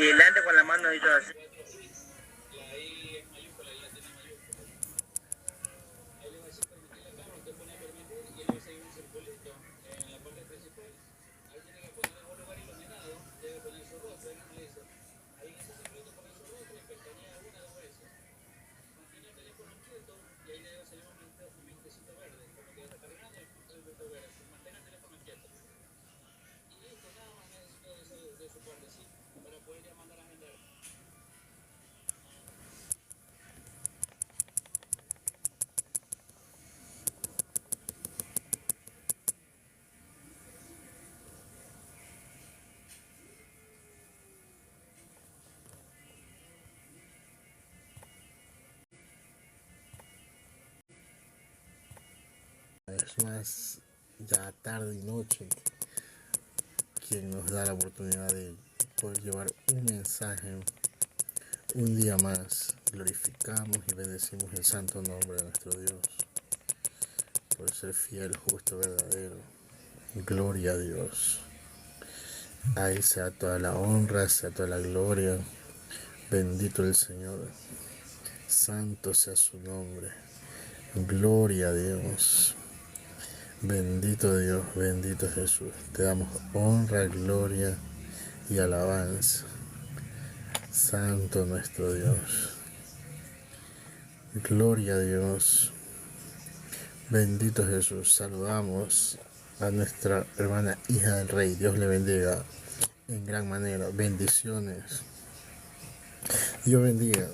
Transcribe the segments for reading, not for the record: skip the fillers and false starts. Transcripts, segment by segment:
Y le ande con la mano hizo así. Es más, ya tarde y noche, quien nos da la oportunidad de poder llevar un mensaje un día más. Glorificamos y bendecimos el santo nombre de nuestro Dios por ser fiel, justo, verdadero. Gloria a Dios. A Él sea toda la honra, sea toda la gloria. Bendito el Señor. Santo sea su nombre. Gloria a Dios. Bendito Dios, bendito Jesús. Te damos honra, gloria y alabanza. Santo nuestro Dios. Gloria a Dios. Bendito Jesús. Saludamos a nuestra hermana hija del Rey. Dios le bendiga en gran manera. Bendiciones. Dios bendiga.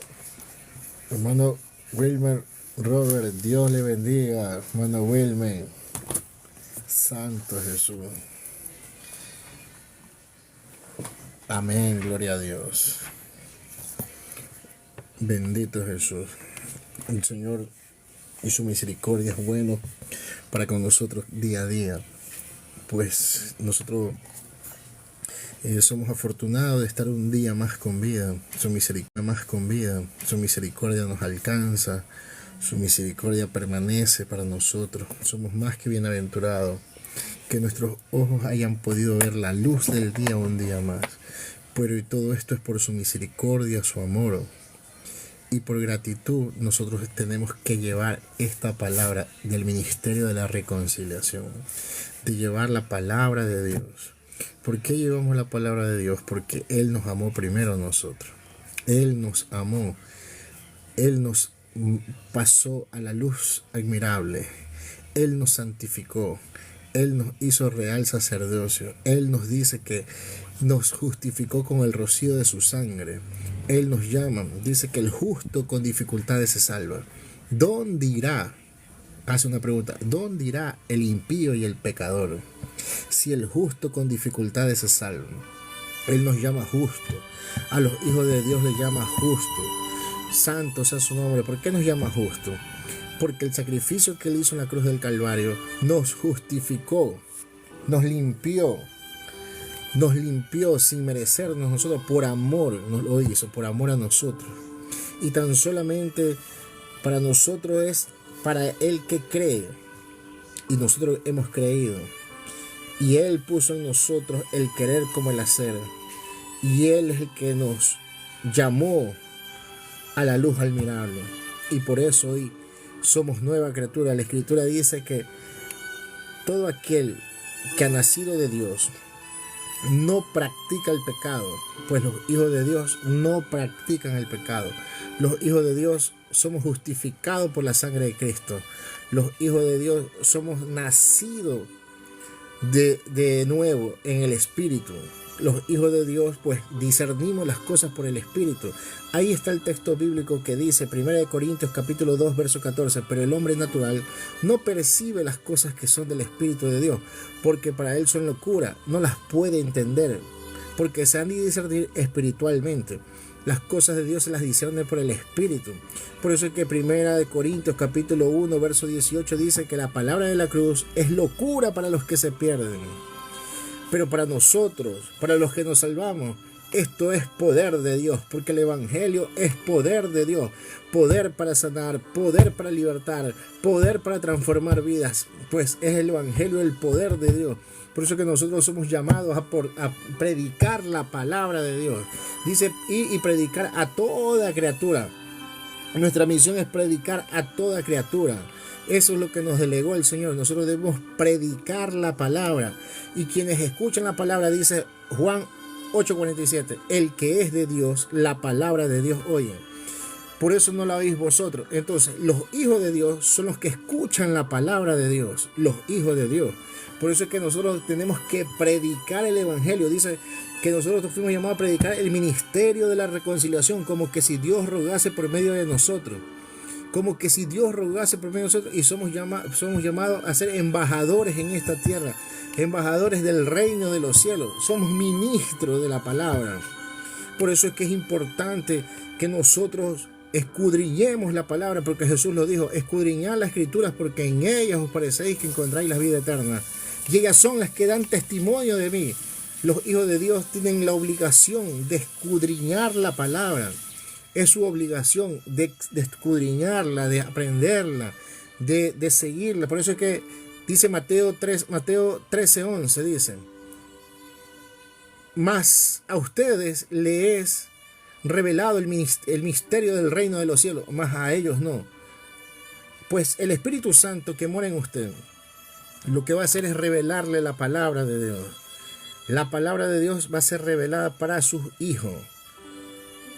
Hermano Wilmer Robert, Dios le bendiga. Hermano Wilmer. Santo Jesús. Amén, gloria a Dios. Bendito Jesús. El Señor y su misericordia es bueno para con nosotros día a día. Pues nosotros somos afortunados de estar un día más con vida. Su misericordia nos alcanza. Su misericordia permanece para nosotros. Somos más que bienaventurados. Que nuestros ojos hayan podido ver la luz del día un día más. Pero y todo esto es por su misericordia, su amor. Y por gratitud nosotros tenemos que llevar esta palabra del ministerio de la reconciliación. De llevar la palabra de Dios. ¿Por qué llevamos la palabra de Dios? Porque Él nos amó primero a nosotros. Él nos amó. Él nos pasó a la luz admirable. Él nos santificó. Él nos hizo real sacerdocio. Él nos dice que nos justificó con el rocío de su sangre. Él nos llama, dice que el justo con dificultades se salva. ¿Dónde irá? Hace una pregunta. ¿Dónde irá el impío y el pecador? Si el justo con dificultades se salva. Él nos llama justo. A los hijos de Dios les llama justo. Santo sea su nombre. ¿Por qué nos llama justo? Porque el sacrificio que Él hizo en la cruz del Calvario nos justificó, nos limpió sin merecernos nosotros, por amor nos lo hizo, por amor a nosotros. Y tan solamente para nosotros es para el que cree, y nosotros hemos creído. Y Él puso en nosotros el querer como el hacer, y Él es el que nos llamó a la luz admirable. Y por eso hoy somos nueva criatura. La Escritura dice que todo aquel que ha nacido de Dios no practica el pecado, pues los hijos de Dios no practican el pecado. Los hijos de Dios somos justificados por la sangre de Cristo. Los hijos de Dios somos nacidos de nuevo en el Espíritu. Los hijos de Dios pues discernimos las cosas por el Espíritu. Ahí está el texto bíblico que dice 1 Corintios capítulo 2 verso 14: pero el hombre natural no percibe las cosas que son del Espíritu de Dios, porque para él son locura, no las puede entender, porque se han de discernir espiritualmente. Las cosas de Dios se las discierne por el Espíritu. Por eso es que 1 Corintios capítulo 1 verso 18 dice que la palabra de la cruz es locura para los que se pierden. Pero para nosotros, para los que nos salvamos, Esto es poder de Dios, porque el Evangelio es poder de Dios. Poder para sanar, poder para libertar, poder para transformar vidas. Pues es el Evangelio el poder de Dios. Por eso que nosotros somos llamados a predicar la palabra de Dios. Dice, y predicar a toda criatura. Nuestra misión es predicar a toda criatura. Eso es lo que nos delegó el Señor. Nosotros debemos predicar la palabra. Y quienes escuchan la palabra, dice Juan 8:47, el que es de Dios, la palabra de Dios oye. Por eso no la oís vosotros. Entonces, los hijos de Dios son los que escuchan la palabra de Dios. Los hijos de Dios. Por eso es que nosotros tenemos que predicar el Evangelio. Dice que nosotros fuimos llamados a predicar el ministerio de la reconciliación, como que si Dios rogase por medio de nosotros. Como que si Dios rogase por medio de nosotros, y somos llamados a ser embajadores en esta tierra, embajadores del reino de los cielos. Somos ministros de la palabra. Por eso es que es importante que nosotros escudriñemos la palabra, porque Jesús lo dijo, escudriñad las escrituras, porque en ellas os parecéis que encontráis la vida eterna. Y ellas son las que dan testimonio de mí. Los hijos de Dios tienen la obligación de escudriñar la palabra. Es su obligación de escudriñarla, de aprenderla, de seguirla. Por eso es que dice Mateo 13:11, dice, mas a ustedes les es revelado el misterio del reino de los cielos, mas a ellos no. Pues el Espíritu Santo que mora en usted, lo que va a hacer es revelarle la palabra de Dios. La palabra de Dios va a ser revelada para sus hijos.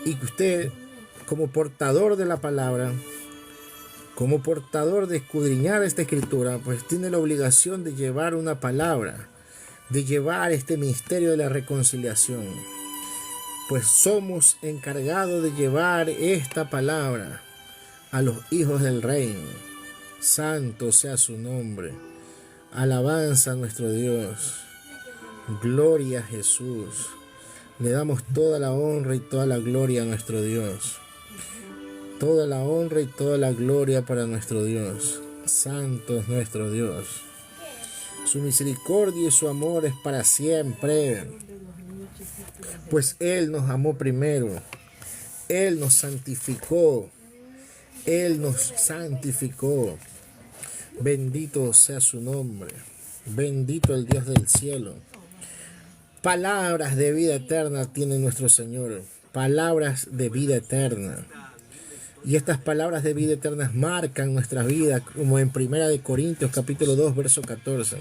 Y que usted, como portador de la palabra, como portador de escudriñar esta escritura, pues tiene la obligación de llevar una palabra, de llevar este misterio de la reconciliación. Pues somos encargados de llevar esta palabra a los hijos del reino. Santo sea su nombre. Alabanza a nuestro Dios. Gloria a Jesús. Le damos toda la honra y toda la gloria a nuestro Dios. Toda la honra y toda la gloria para nuestro Dios. Santo es nuestro Dios. Su misericordia y su amor es para siempre. Pues Él nos amó primero. Él nos santificó. Él nos santificó. Bendito sea su nombre. Bendito el Dios del cielo. Palabras de vida eterna tiene nuestro Señor. Palabras de vida eterna. Y estas palabras de vida eterna marcan nuestra vida, como en 1 Corintios capítulo 2, verso 14.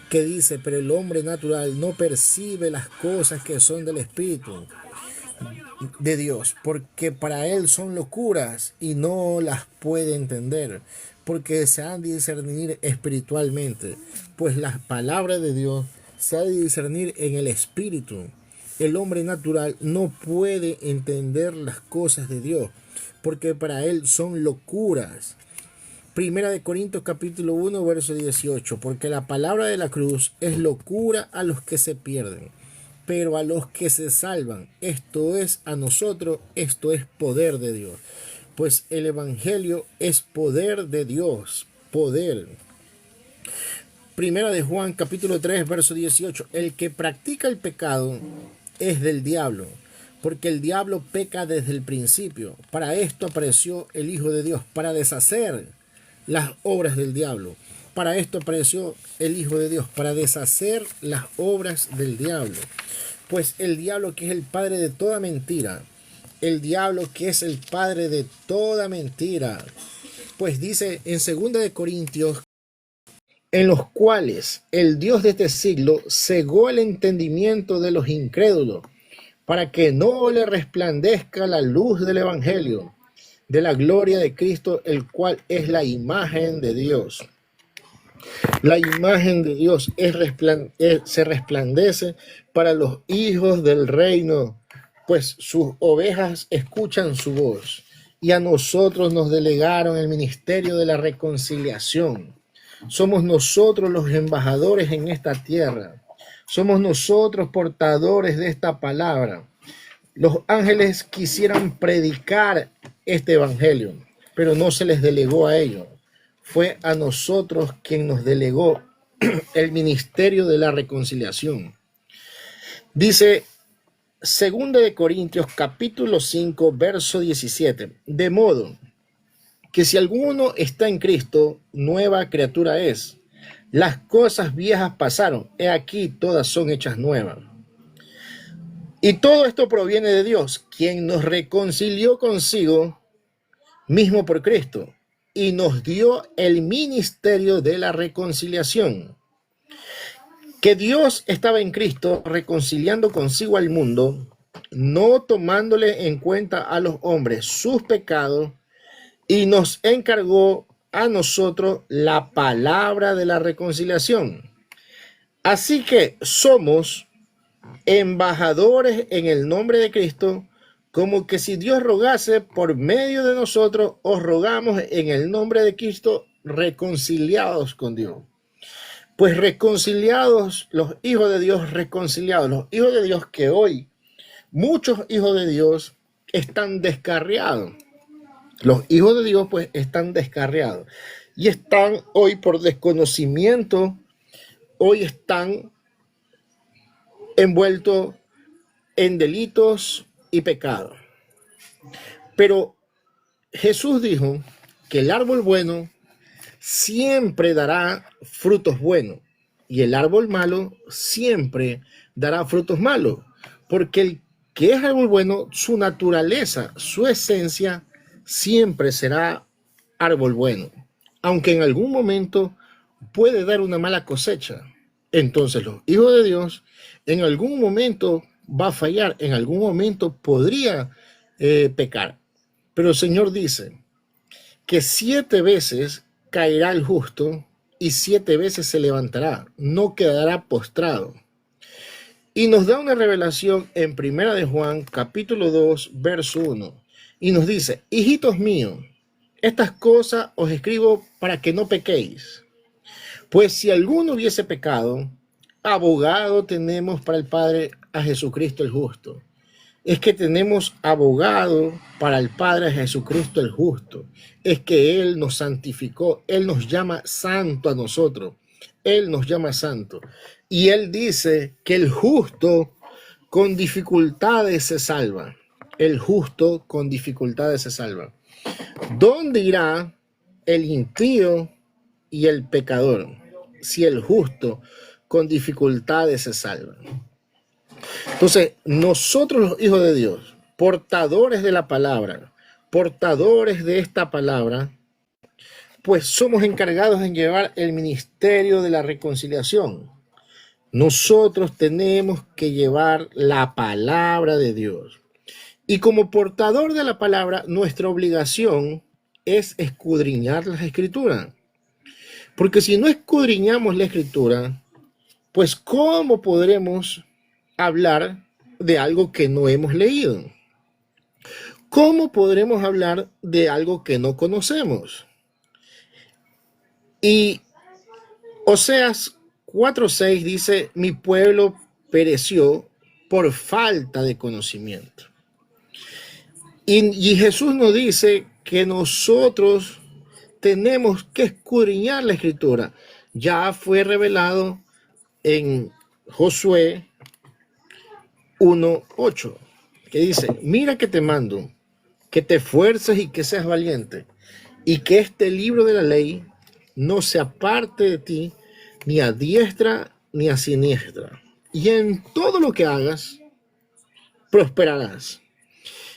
Que dice, pero el hombre natural no percibe las cosas que son del Espíritu de Dios, porque para él son locuras y no las puede entender, porque se han de discernir espiritualmente. Pues las palabras de Dios se ha de discernir en el Espíritu. El hombre natural no puede entender las cosas de Dios, porque para él son locuras. 1 Corintios capítulo 1, verso 18, porque la palabra de la cruz es locura a los que se pierden, pero a los que se salvan, esto es a nosotros, esto es poder de Dios. Pues el Evangelio es poder de Dios, poder. 1 Juan capítulo 3, verso 18, el que practica el pecado es del diablo, porque el diablo peca desde el principio. Para esto apareció el Hijo de Dios, para deshacer las obras del diablo. Para esto apareció el Hijo de Dios, para deshacer las obras del diablo. Pues el diablo, que es el padre de toda mentira, el diablo que es el padre de toda mentira, pues dice en 2 Corintios, en los cuales el Dios de este siglo cegó el entendimiento de los incrédulos, para que no le resplandezca la luz del Evangelio, de la gloria de Cristo, el cual es la imagen de Dios. La imagen de Dios se resplandece para los hijos del reino, pues sus ovejas escuchan su voz. Y a nosotros nos delegaron el ministerio de la reconciliación. Somos nosotros los embajadores en esta tierra. Somos nosotros portadores de esta palabra. Los ángeles quisieran predicar este evangelio, pero no se les delegó a ellos. Fue a nosotros quien nos delegó el ministerio de la reconciliación. Dice Segunda de Corintios capítulo 5, verso 17. De modo que si alguno está en Cristo, nueva criatura es. Las cosas viejas pasaron, he aquí todas son hechas nuevas. Y todo esto proviene de Dios, quien nos reconcilió consigo mismo por Cristo y nos dio el ministerio de la reconciliación. Que Dios estaba en Cristo reconciliando consigo al mundo, no tomándole en cuenta a los hombres sus pecados, y nos encargó a nosotros la palabra de la reconciliación. Así que somos embajadores en el nombre de Cristo, como que si Dios rogase por medio de nosotros, os rogamos en el nombre de Cristo, reconciliados con Dios. Pues reconciliados, los hijos de Dios reconciliados, los hijos de Dios que hoy, muchos hijos de Dios están descarriados. Los hijos de Dios pues están descarriados y están hoy por desconocimiento, hoy están envueltos en delitos y pecados. Pero Jesús dijo que el árbol bueno siempre dará frutos buenos y el árbol malo siempre dará frutos malos, porque el que es árbol bueno, su naturaleza, su esencia, siempre será árbol bueno, aunque en algún momento puede dar una mala cosecha. Entonces los hijos de Dios en algún momento va a fallar, en algún momento podría pecar. Pero el Señor dice que 7 veces caerá el justo y 7 veces se levantará, no quedará postrado. Y nos da una revelación en Primera de Juan, capítulo 2, verso 1. Y nos dice, hijitos míos, estas cosas os escribo para que no pequéis. Pues si alguno hubiese pecado, abogado tenemos para el Padre a Jesucristo el justo. Es que tenemos abogado para el Padre a Jesucristo el justo. Es que Él nos santificó, Él nos llama santo a nosotros. Él nos llama santo. Y Él dice que el justo con dificultades se salva. El justo con dificultades se salva. ¿Dónde irá el impío y el pecador si el justo con dificultades se salva? Entonces, nosotros los hijos de Dios, portadores de la palabra, portadores de esta palabra, pues somos encargados en llevar el ministerio de la reconciliación. Nosotros tenemos que llevar la palabra de Dios. Y como portador de la palabra, nuestra obligación es escudriñar las escrituras. Porque si no escudriñamos la escritura, pues ¿cómo podremos hablar de algo que no hemos leído? ¿Cómo podremos hablar de algo que no conocemos? Y Oseas 4:6 dice, mi pueblo pereció por falta de conocimiento. Y Jesús nos dice que nosotros tenemos que escudriñar la escritura. Ya fue revelado en Josué 1:8, que dice, mira que te mando, que te esfuerces y que seas valiente, y que este libro de la ley no se aparte de ti, ni a diestra ni a siniestra. Y en todo lo que hagas, prosperarás.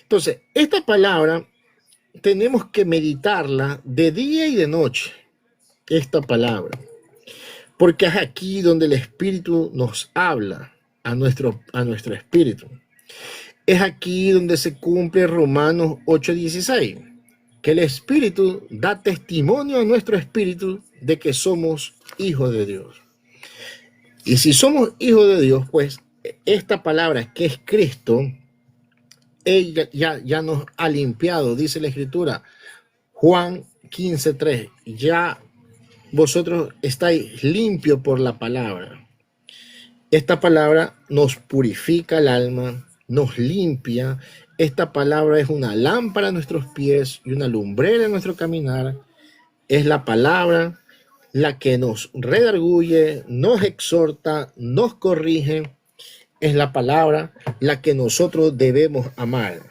Entonces, esta palabra tenemos que meditarla de día y de noche, esta palabra. Porque es aquí donde el Espíritu nos habla a nuestro espíritu. Es aquí donde se cumple Romanos 8:16, que el Espíritu da testimonio a nuestro espíritu de que somos hijos de Dios. Y si somos hijos de Dios, pues esta palabra que es Cristo, ella ya nos ha limpiado, dice la Escritura, Juan 15:3, ya vosotros estáis limpios por la palabra. Esta palabra nos purifica el alma, nos limpia. Esta palabra es una lámpara a nuestros pies y una lumbrera en nuestro caminar. Es la palabra la que nos redarguye, nos exhorta, nos corrige. es la palabra la que nosotros debemos amar.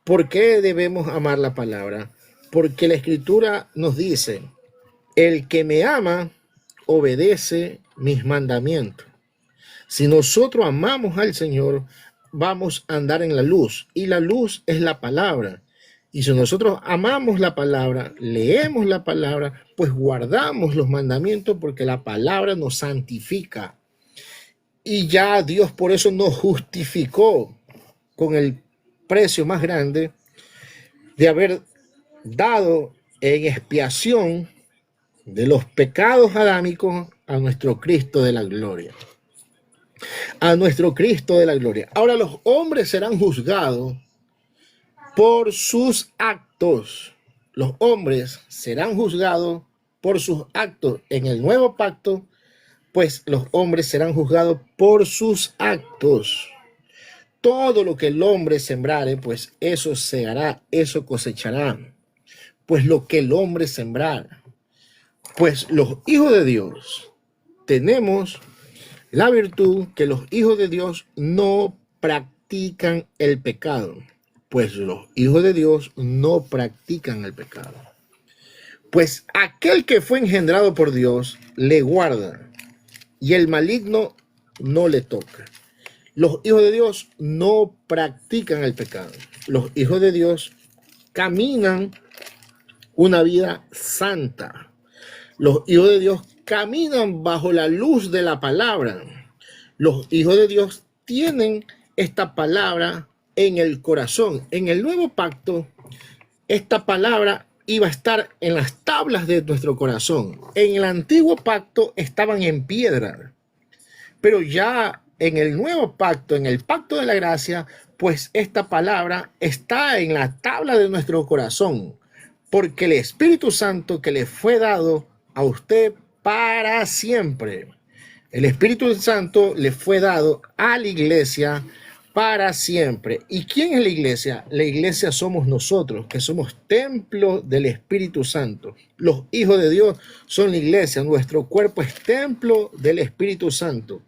¿Por qué debemos amar la palabra? Porque la Escritura nos dice, el que me ama obedece mis mandamientos. Si nosotros amamos al Señor, vamos a andar en la luz, y la luz es la palabra. Y si nosotros amamos la palabra, leemos la palabra, pues guardamos los mandamientos, porque la palabra nos santifica. Y ya Dios por eso nos justificó con el precio más grande de haber dado en expiación de los pecados adámicos a nuestro Cristo de la gloria. A nuestro Cristo de la gloria. Ahora los hombres serán juzgados por sus actos. Los hombres serán juzgados por sus actos. En el nuevo pacto, pues los hombres serán juzgados por sus actos. Todo lo que el hombre sembrare, pues eso segará, eso cosechará. Pues lo que el hombre sembrara. Pues los hijos de Dios tenemos la virtud que los hijos de Dios no practican el pecado. Pues los hijos de Dios no practican el pecado. Pues aquel que fue engendrado por Dios le guarda, y el maligno no le toca. Los hijos de Dios no practican el pecado. Los hijos de Dios caminan una vida santa. Los hijos de Dios caminan bajo la luz de la palabra. Los hijos de Dios tienen esta palabra en el corazón. En el nuevo pacto, esta palabra iba a estar en las tablas de nuestro corazón. En el antiguo pacto estaban en piedra, pero ya en el nuevo pacto, en el pacto de la gracia, pues esta palabra está en la tabla de nuestro corazón, porque el Espíritu Santo que le fue dado a usted para siempre. El Espíritu Santo le fue dado a la iglesia para siempre. ¿Y quién es la iglesia? La iglesia somos nosotros, que somos templo del Espíritu Santo. Los hijos de Dios son la iglesia. Nuestro cuerpo es templo del Espíritu Santo.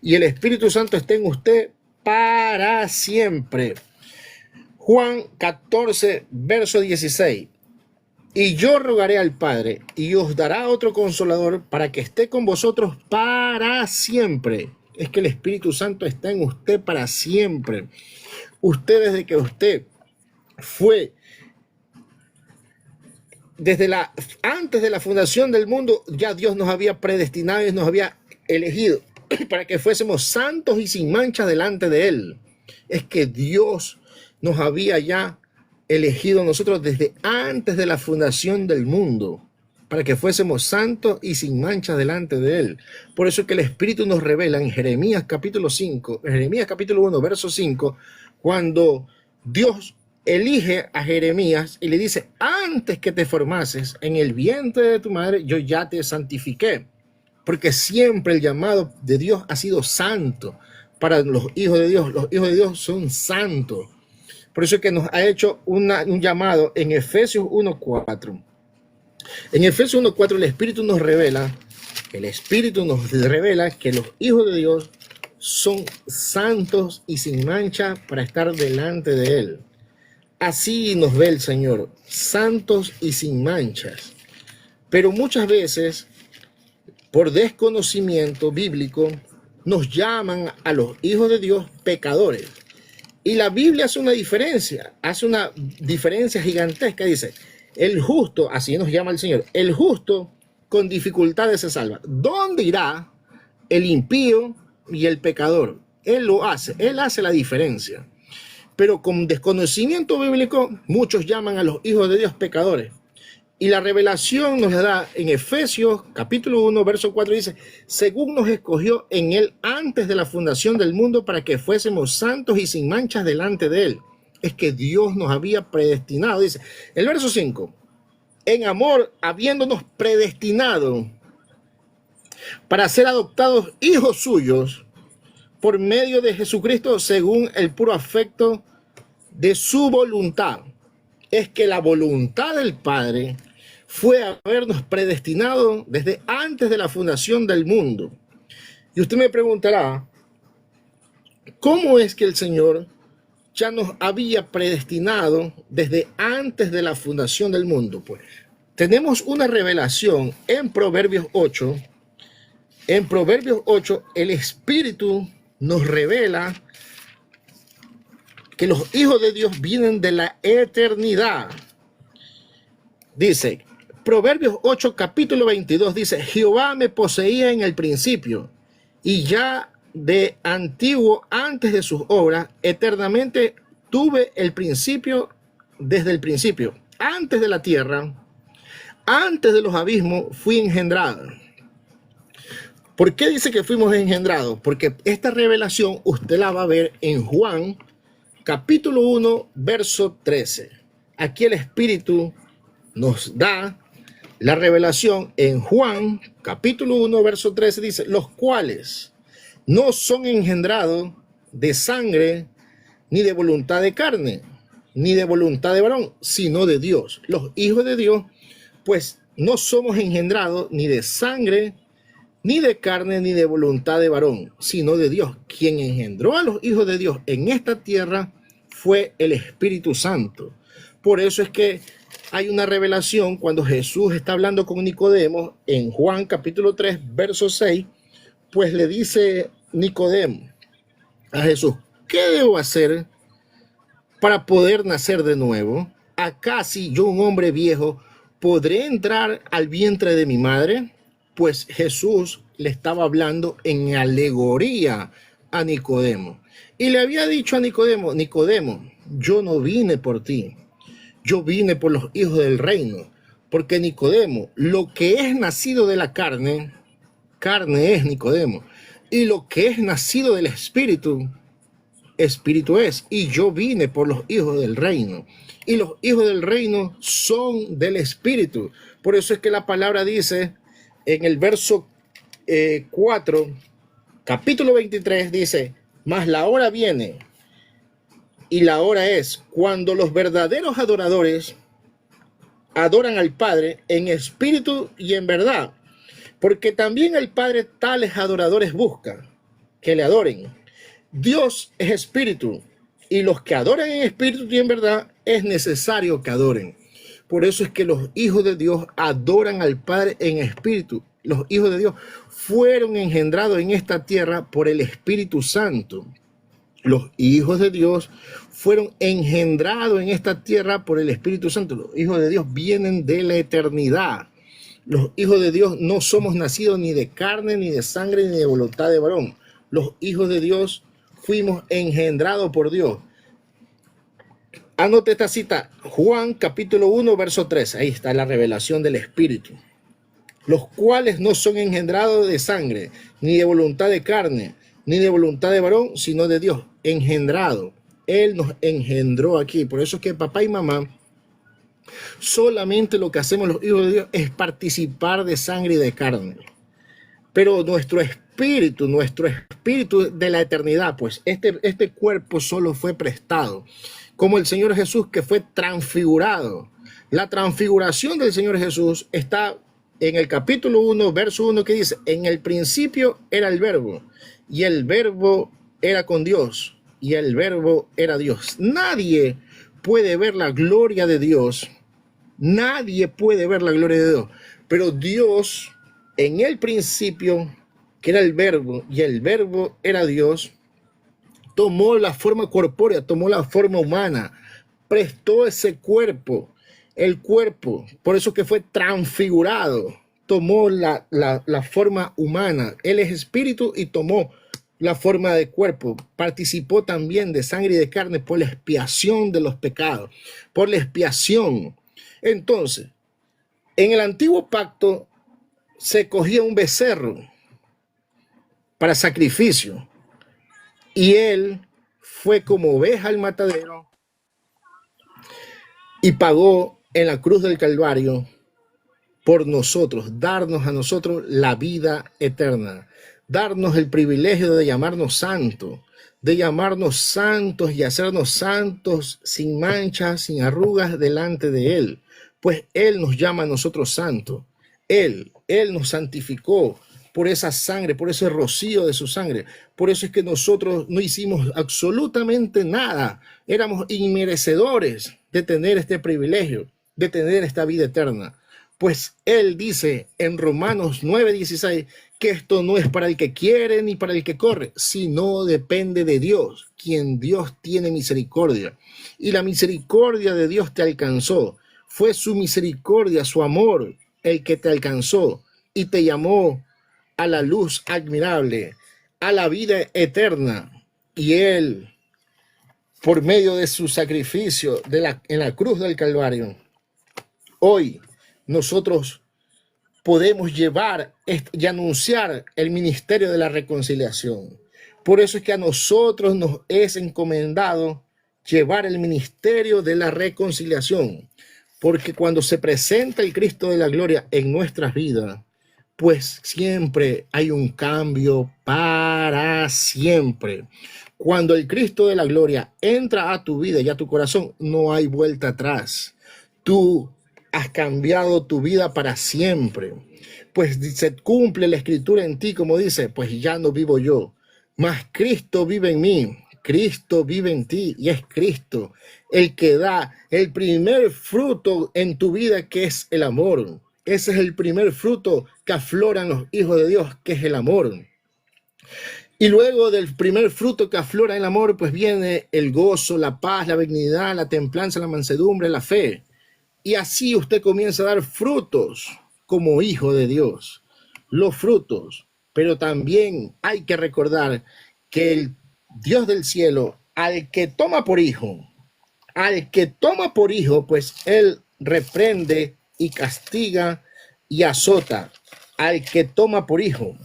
Y el Espíritu Santo está en usted para siempre. Juan 14, verso 16. Y yo rogaré al Padre, y os dará otro consolador para que esté con vosotros para siempre. Es que el Espíritu Santo está en usted para siempre. Usted, desde que usted fue, antes de la fundación del mundo, ya Dios nos había predestinado y nos había elegido para que fuésemos santos y sin mancha delante de Él. Es que Dios nos había ya elegido a nosotros desde antes de la fundación del mundo, para que fuésemos santos y sin mancha delante de Él. Por eso es que el Espíritu nos revela en Jeremías capítulo 5, Jeremías capítulo 1, verso 5, cuando Dios elige a Jeremías y le dice, antes que te formases en el vientre de tu madre, yo ya te santifiqué. Porque siempre el llamado de Dios ha sido santo para los hijos de Dios. Los hijos de Dios son santos. Por eso es que nos ha hecho un llamado en Efesios 1:4. En Efesios 1:4 el Espíritu nos revela que los hijos de Dios son santos y sin mancha para estar delante de Él. Así nos ve el Señor, santos y sin manchas. Pero muchas veces, por desconocimiento bíblico, nos llaman a los hijos de Dios pecadores. Y la Biblia hace una diferencia gigantesca. Dice, el justo, así nos llama el Señor, el justo con dificultades se salva. ¿Dónde irá el impío y el pecador? Él lo hace, Él hace la diferencia. Pero con desconocimiento bíblico, muchos llaman a los hijos de Dios pecadores. Y la revelación nos la da en Efesios capítulo 1, verso 4, dice, según nos escogió en Él antes de la fundación del mundo para que fuésemos santos y sin manchas delante de Él. Es que Dios nos había predestinado, dice el verso 5, en amor habiéndonos predestinado para ser adoptados hijos suyos por medio de Jesucristo según el puro afecto de su voluntad. Es que la voluntad del Padre fue habernos predestinado desde antes de la fundación del mundo. Y usted me preguntará, ¿Cómo es que el Señor ya nos había predestinado desde antes de la fundación del mundo? Pues tenemos una revelación en Proverbios 8. En Proverbios 8, el Espíritu nos revela que los hijos de Dios vienen de la eternidad. Dice, Proverbios 8, capítulo 22, dice, Jehová me poseía en el principio, y ya de antiguo, antes de sus obras, eternamente tuve el principio, desde el principio, antes de la tierra, antes de los abismos, fui engendrado. ¿Por qué dice que fuimos engendrados? Porque esta revelación usted la va a ver en Juan, capítulo 1, verso 13. Aquí el Espíritu nos da la revelación en Juan, capítulo 1, verso 13, dice, los cuales no son engendrados de sangre, ni de voluntad de carne, ni de voluntad de varón, sino de Dios. Los hijos de Dios, pues no somos engendrados ni de sangre, ni de carne, ni de voluntad de varón, sino de Dios. Quien engendró a los hijos de Dios en esta tierra fue el Espíritu Santo. Por eso es que hay una revelación cuando Jesús está hablando con Nicodemo en Juan capítulo 3, verso 6, pues le dice Nicodemo a Jesús, ¿qué debo hacer para poder nacer de nuevo? ¿Acaso yo, un hombre viejo, podré entrar al vientre de mi madre? Pues Jesús le estaba hablando en alegoría a Nicodemo. Y le había dicho a Nicodemo, Nicodemo, yo no vine por ti, yo vine por los hijos del reino. Porque Nicodemo, lo que es nacido de la carne, carne es Nicodemo. Y lo que es nacido del espíritu, espíritu es. Y yo vine por los hijos del reino. Y los hijos del reino son del espíritu. Por eso es que la palabra dice en el verso 4, capítulo 23, dice, mas la hora viene y la hora es cuando los verdaderos adoradores adoran al Padre en espíritu y en verdad, porque también el Padre tales adoradores busca que le adoren. Dios es espíritu, y los que adoran en espíritu y en verdad es necesario que adoren. Por eso es que los hijos de Dios adoran al Padre en espíritu. Los hijos de Dios fueron engendrados en esta tierra por el Espíritu Santo. Los hijos de Dios fueron engendrados en esta tierra por el Espíritu Santo. Los hijos de Dios vienen de la eternidad. Los hijos de Dios no somos nacidos ni de carne, ni de sangre, ni de voluntad de varón. Los hijos de Dios fuimos engendrados por Dios. Anote esta cita, Juan capítulo 1, verso 3. Ahí está la revelación del Espíritu. Los cuales no son engendrados de sangre, ni de voluntad de carne, ni de voluntad de varón, sino de Dios. Engendrado. Él nos engendró aquí. Por eso es que papá y mamá, solamente lo que hacemos los hijos de Dios es participar de sangre y de carne. Pero nuestro espíritu de la eternidad, pues este cuerpo solo fue prestado. Como el Señor Jesús, que fue transfigurado. La transfiguración del Señor Jesús está en el capítulo 1, verso 1, que dice, en el principio era el verbo, y el verbo era con Dios, y el verbo era Dios. Nadie puede ver la gloria de Dios. Nadie puede ver la gloria de Dios. Pero Dios, en el principio, que era el verbo, y el verbo era Dios, tomó la forma corpórea, tomó la forma humana, prestó ese cuerpo, el cuerpo, por eso que fue transfigurado, tomó la forma humana. Él es espíritu y tomó la forma de cuerpo. Participó también de sangre y de carne por la expiación de los pecados, por la expiación. Entonces, en el antiguo pacto se cogía un becerro para sacrificio. Y él fue como oveja al matadero y pagó en la cruz del Calvario por nosotros, darnos a nosotros la vida eterna, darnos el privilegio de llamarnos santos, y hacernos santos sin manchas, sin arrugas delante de Él. Pues Él nos llama a nosotros santos. Él nos santificó. por esa sangre, por ese rocío de su sangre. Por eso es que nosotros no hicimos absolutamente nada. Éramos inmerecedores de tener este privilegio, de tener esta vida eterna. Pues Él dice en Romanos 9:16 que esto no es para el que quiere ni para el que corre, sino depende de Dios, quien Dios tiene misericordia. Y la misericordia de Dios te alcanzó. Fue su misericordia, su amor, el que te alcanzó y te llamó a la luz admirable, a la vida eterna. Y Él, por medio de su sacrificio en la cruz del Calvario, hoy nosotros podemos llevar y anunciar el ministerio de la reconciliación. Por eso es que a nosotros nos es encomendado llevar el ministerio de la reconciliación. Porque cuando se presenta el Cristo de la gloria en nuestras vidas, pues siempre hay un cambio para siempre. Cuando el Cristo de la gloria entra a tu vida y a tu corazón, no hay vuelta atrás. Tú has cambiado tu vida para siempre. Pues se cumple la escritura en ti, como dice, pues ya no vivo yo, mas Cristo vive en mí. Cristo vive en ti y es Cristo el que da el primer fruto en tu vida, que es el amor. Ese es el primer fruto que afloran los hijos de Dios, que es el amor. Y luego del primer fruto que aflora el amor, pues viene el gozo, la paz, la benignidad, la templanza, la mansedumbre, la fe. Y así usted comienza a dar frutos como hijo de Dios. Los frutos. Pero también hay que recordar que el Dios del cielo, al que toma por hijo, pues Él reprende y castiga y azota al que toma por hijo.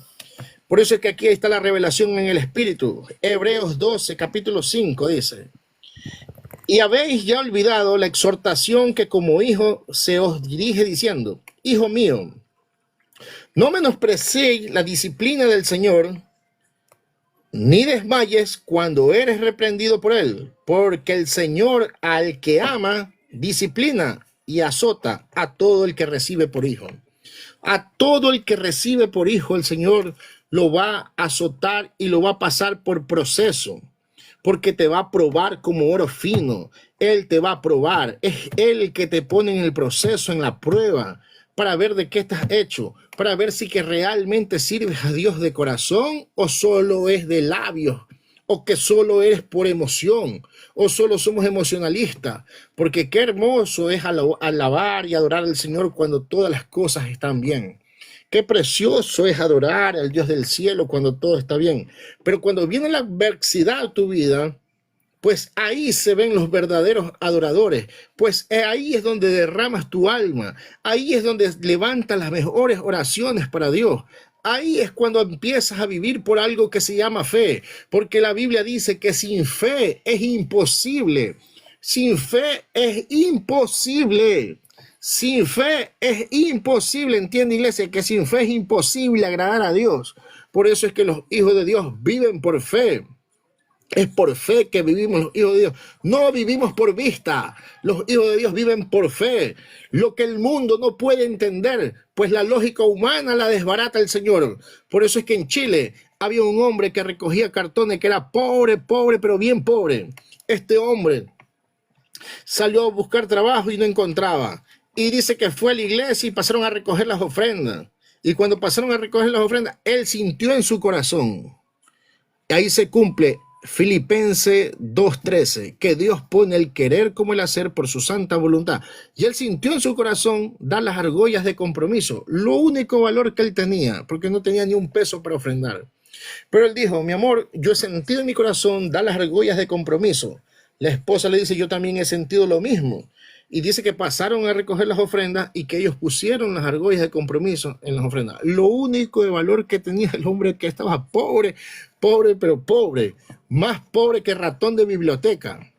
Por eso es que aquí está la revelación en el Espíritu. Hebreos 12, capítulo 5 dice: y habéis ya olvidado la exhortación que como hijo se os dirige diciendo: hijo mío, no menosprecéis la disciplina del Señor, ni desmayes cuando eres reprendido por Él, porque el Señor al que ama disciplina y azota a todo el que recibe por hijo. A todo el que recibe por hijo, el Señor lo va a azotar y lo va a pasar por proceso, porque te va a probar como oro fino. Él te va a probar. Es Él el que te pone en el proceso, en la prueba, para ver de qué estás hecho, para ver si que realmente sirves a Dios de corazón o solo es de labios, o que solo eres por emoción, o solo somos emocionalistas. Porque qué hermoso es alabar y adorar al Señor cuando todas las cosas están bien. Qué precioso es adorar al Dios del cielo cuando todo está bien. Pero cuando viene la adversidad a tu vida, pues ahí se ven los verdaderos adoradores. Pues ahí es donde derramas tu alma. Ahí es donde levantas las mejores oraciones para Dios. Ahí es cuando empiezas a vivir por algo que se llama fe. Porque la Biblia dice que sin fe es imposible. Sin fe es imposible. Sin fe es imposible, entiende, iglesia, que sin fe es imposible agradar a Dios. Por eso es que los hijos de Dios viven por fe. Es por fe que vivimos los hijos de Dios. No vivimos por vista. Los hijos de Dios viven por fe. Lo que el mundo no puede entender, pues la lógica humana la desbarata el Señor. Por eso es que en Chile había un hombre que recogía cartones, que era pobre, pero bien pobre. Este hombre salió a buscar trabajo y no encontraba. Y dice que fue a la iglesia y pasaron a recoger las ofrendas. Y cuando pasaron a recoger las ofrendas, él sintió en su corazón. Ahí se cumple Filipenses 2:13, que Dios pone el querer como el hacer por su santa voluntad. Y él sintió en su corazón dar las argollas de compromiso, lo único valor que él tenía, porque no tenía ni un peso para ofrendar. Pero él dijo: mi amor, yo he sentido en mi corazón dar las argollas de compromiso. La esposa le dice: yo también he sentido lo mismo. Y dice que pasaron a recoger las ofrendas y que ellos pusieron las argollas de compromiso en las ofrendas. Lo único de valor que tenía el hombre, que estaba pobre, pero pobre, más pobre que ratón de biblioteca.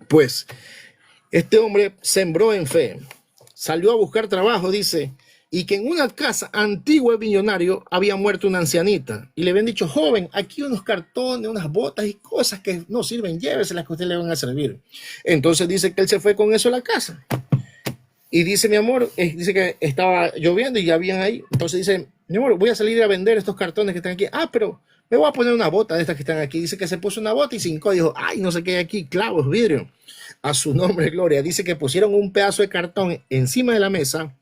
Pues este hombre sembró en fe, salió a buscar trabajo, dice, y que en una casa antigua de millonario había muerto una ancianita. Y le habían dicho: joven, aquí unos cartones, unas botas y cosas que no sirven, lléveselas que a usted le van a servir. Entonces dice que él se fue con eso a la casa. Y dice: mi amor, dice que estaba lloviendo y ya habían ahí. Entonces dice: mi amor, voy a salir a vender estos cartones que están aquí. Ah, pero me voy a poner una bota de estas que están aquí. Dice que se puso una bota y cinco dijo, ay, no sé qué hay aquí, clavos, vidrio. A su nombre, gloria. Dice que pusieron un pedazo de cartón encima de la mesa,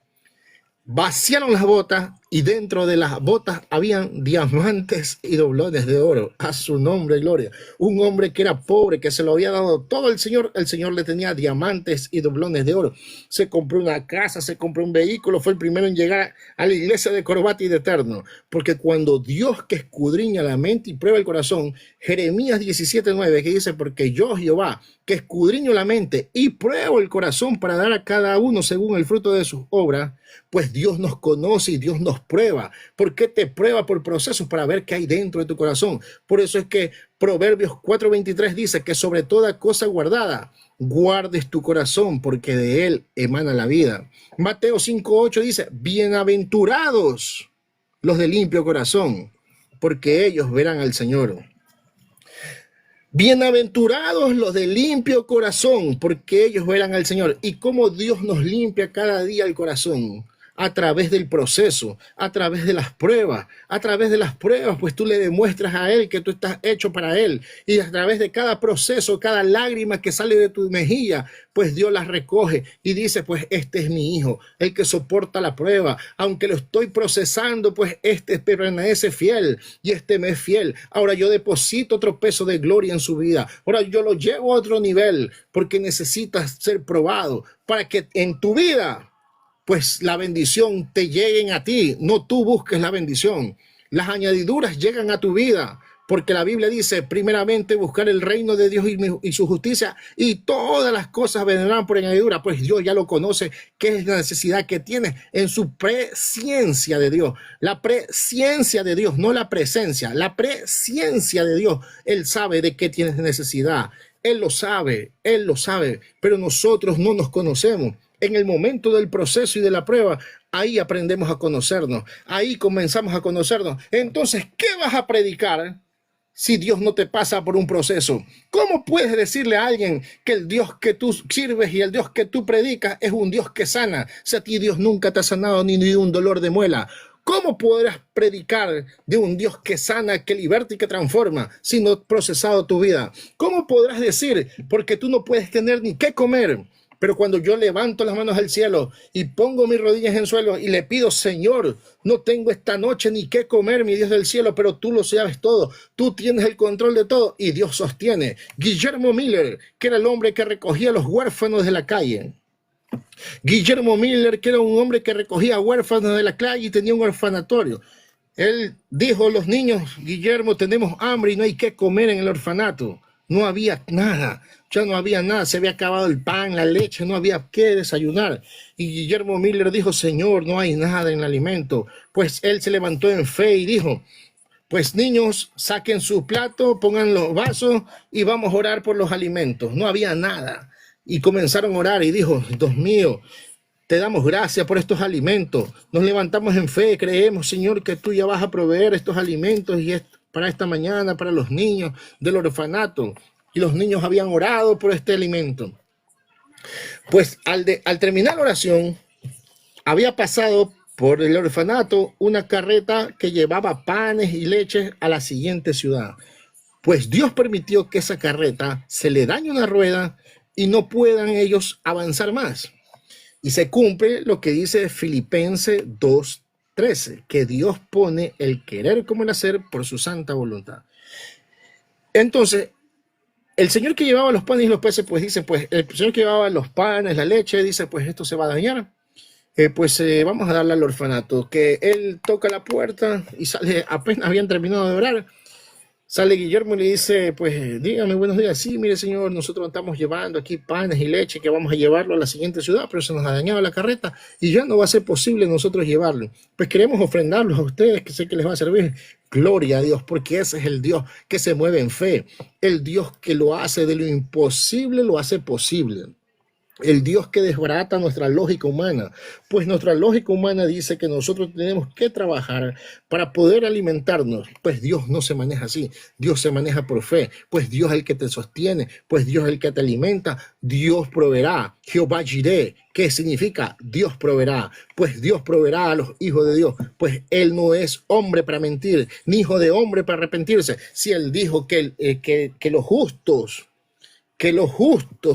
vaciaron las botas y dentro de las botas habían diamantes y doblones de oro. A su nombre, gloria. Un hombre que era pobre, que se lo había dado todo el Señor le tenía diamantes y doblones de oro. Se compró una casa, se compró un vehículo, fue el primero en llegar a la iglesia de Corbata y de Eterno. Porque cuando Dios, que escudriña la mente y prueba el corazón, Jeremías 17:9, que dice, porque yo, Jehová, que escudriño la mente y pruebo el corazón para dar a cada uno según el fruto de sus obras, pues Dios nos conoce y Dios nos prueba. ¿Por qué te prueba? Por procesos para ver qué hay dentro de tu corazón. Por eso es que Proverbios 4:23 dice que sobre toda cosa guardada, guardes tu corazón, porque de él emana la vida. Mateo 5:8 dice, bienaventurados los de limpio corazón, porque ellos verán al Señor. Bienaventurados los de limpio corazón, porque ellos verán al Señor. Y cómo Dios nos limpia cada día el corazón, a través del proceso, a través de las pruebas. A través de las pruebas, pues tú le demuestras a Él que tú estás hecho para Él. Y a través de cada proceso, cada lágrima que sale de tu mejilla, pues Dios las recoge y dice, pues este es mi hijo, el que soporta la prueba. Aunque lo estoy procesando, pues este permanece fiel y este me es fiel. Ahora yo deposito otro peso de gloria en su vida. Ahora yo lo llevo a otro nivel, porque necesitas ser probado para que en tu vida pues la bendición te lleguen a ti, no tú busques la bendición. Las añadiduras llegan a tu vida, porque la Biblia dice, primeramente buscar el reino de Dios y su justicia, y todas las cosas vendrán por añadidura. Pues Dios ya lo conoce, qué es la necesidad que tienes en su presciencia de Dios. La presciencia de Dios, no la presencia, la presciencia de Dios. Él sabe de qué tienes necesidad. Él lo sabe, pero nosotros no nos conocemos. En el momento del proceso y de la prueba, ahí aprendemos a conocernos, ahí comenzamos a conocernos. Entonces, ¿qué vas a predicar si Dios no te pasa por un proceso? ¿Cómo puedes decirle a alguien que el Dios que tú sirves y el Dios que tú predicas es un Dios que sana, si a ti Dios nunca te ha sanado ni de un dolor de muela? ¿Cómo podrás predicar de un Dios que sana, que liberta y que transforma si no has procesado tu vida? ¿Cómo podrás decir, porque tú no puedes tener ni qué comer, pero cuando yo levanto las manos al cielo y pongo mis rodillas en el suelo y le pido, Señor, no tengo esta noche ni qué comer, mi Dios del cielo, pero tú lo sabes todo, tú tienes el control de todo, y Dios sostiene? Guillermo Miller, que era el hombre que recogía a los huérfanos de la calle. Guillermo Miller, que era un hombre que recogía huérfanos de la calle y tenía un orfanatorio. Él dijo, los niños, Guillermo, tenemos hambre y no hay qué comer en el orfanato. No había nada, ya no había nada, se había acabado el pan, la leche, no había qué desayunar. Y Guillermo Miller dijo, Señor, no hay nada en el alimento. Pues él se levantó en fe y dijo, pues niños, saquen su plato, pongan los vasos y vamos a orar por los alimentos. No había nada. Y comenzaron a orar y dijo, Dios mío, te damos gracias por estos alimentos. Nos levantamos en fe, creemos, Señor, que tú ya vas a proveer estos alimentos y para esta mañana, para los niños del orfanato. Y los niños habían orado por este alimento. Pues al terminar la oración, había pasado por el orfanato una carreta que llevaba panes y leches a la siguiente ciudad. Pues Dios permitió que esa carreta se le dañe una rueda y no puedan ellos avanzar más. Y se cumple lo que dice Filipenses 2:13, que Dios pone el querer como el hacer por su santa voluntad. Entonces, el señor que llevaba los panes y los peces, pues dice, pues el señor que llevaba los panes, la leche, dice, pues esto se va a dañar. Vamos a darle al orfanato. Que él toca la puerta y sale, apenas habían terminado de orar. Sale Guillermo y le dice, pues dígame, buenos días. Sí, mire señor, nosotros estamos llevando aquí panes y leche que vamos a llevarlo a la siguiente ciudad, pero se nos ha dañado la carreta y ya no va a ser posible nosotros llevarlo. Pues queremos ofrendarlos a ustedes, que sé que les va a servir. Gloria a Dios, porque ese es el Dios que se mueve en fe. El Dios que lo hace de lo imposible, lo hace posible. El Dios que desbarata nuestra lógica humana. Pues nuestra lógica humana dice que nosotros tenemos que trabajar para poder alimentarnos. Pues Dios no se maneja así. Dios se maneja por fe. Pues Dios es el que te sostiene. Pues Dios es el que te alimenta. Dios proveerá. Jehová Jireh. ¿Qué significa? Dios proveerá. Pues Dios proveerá a los hijos de Dios. Pues Él no es hombre para mentir, ni hijo de hombre para arrepentirse. Si Él dijo que los justos, que el justo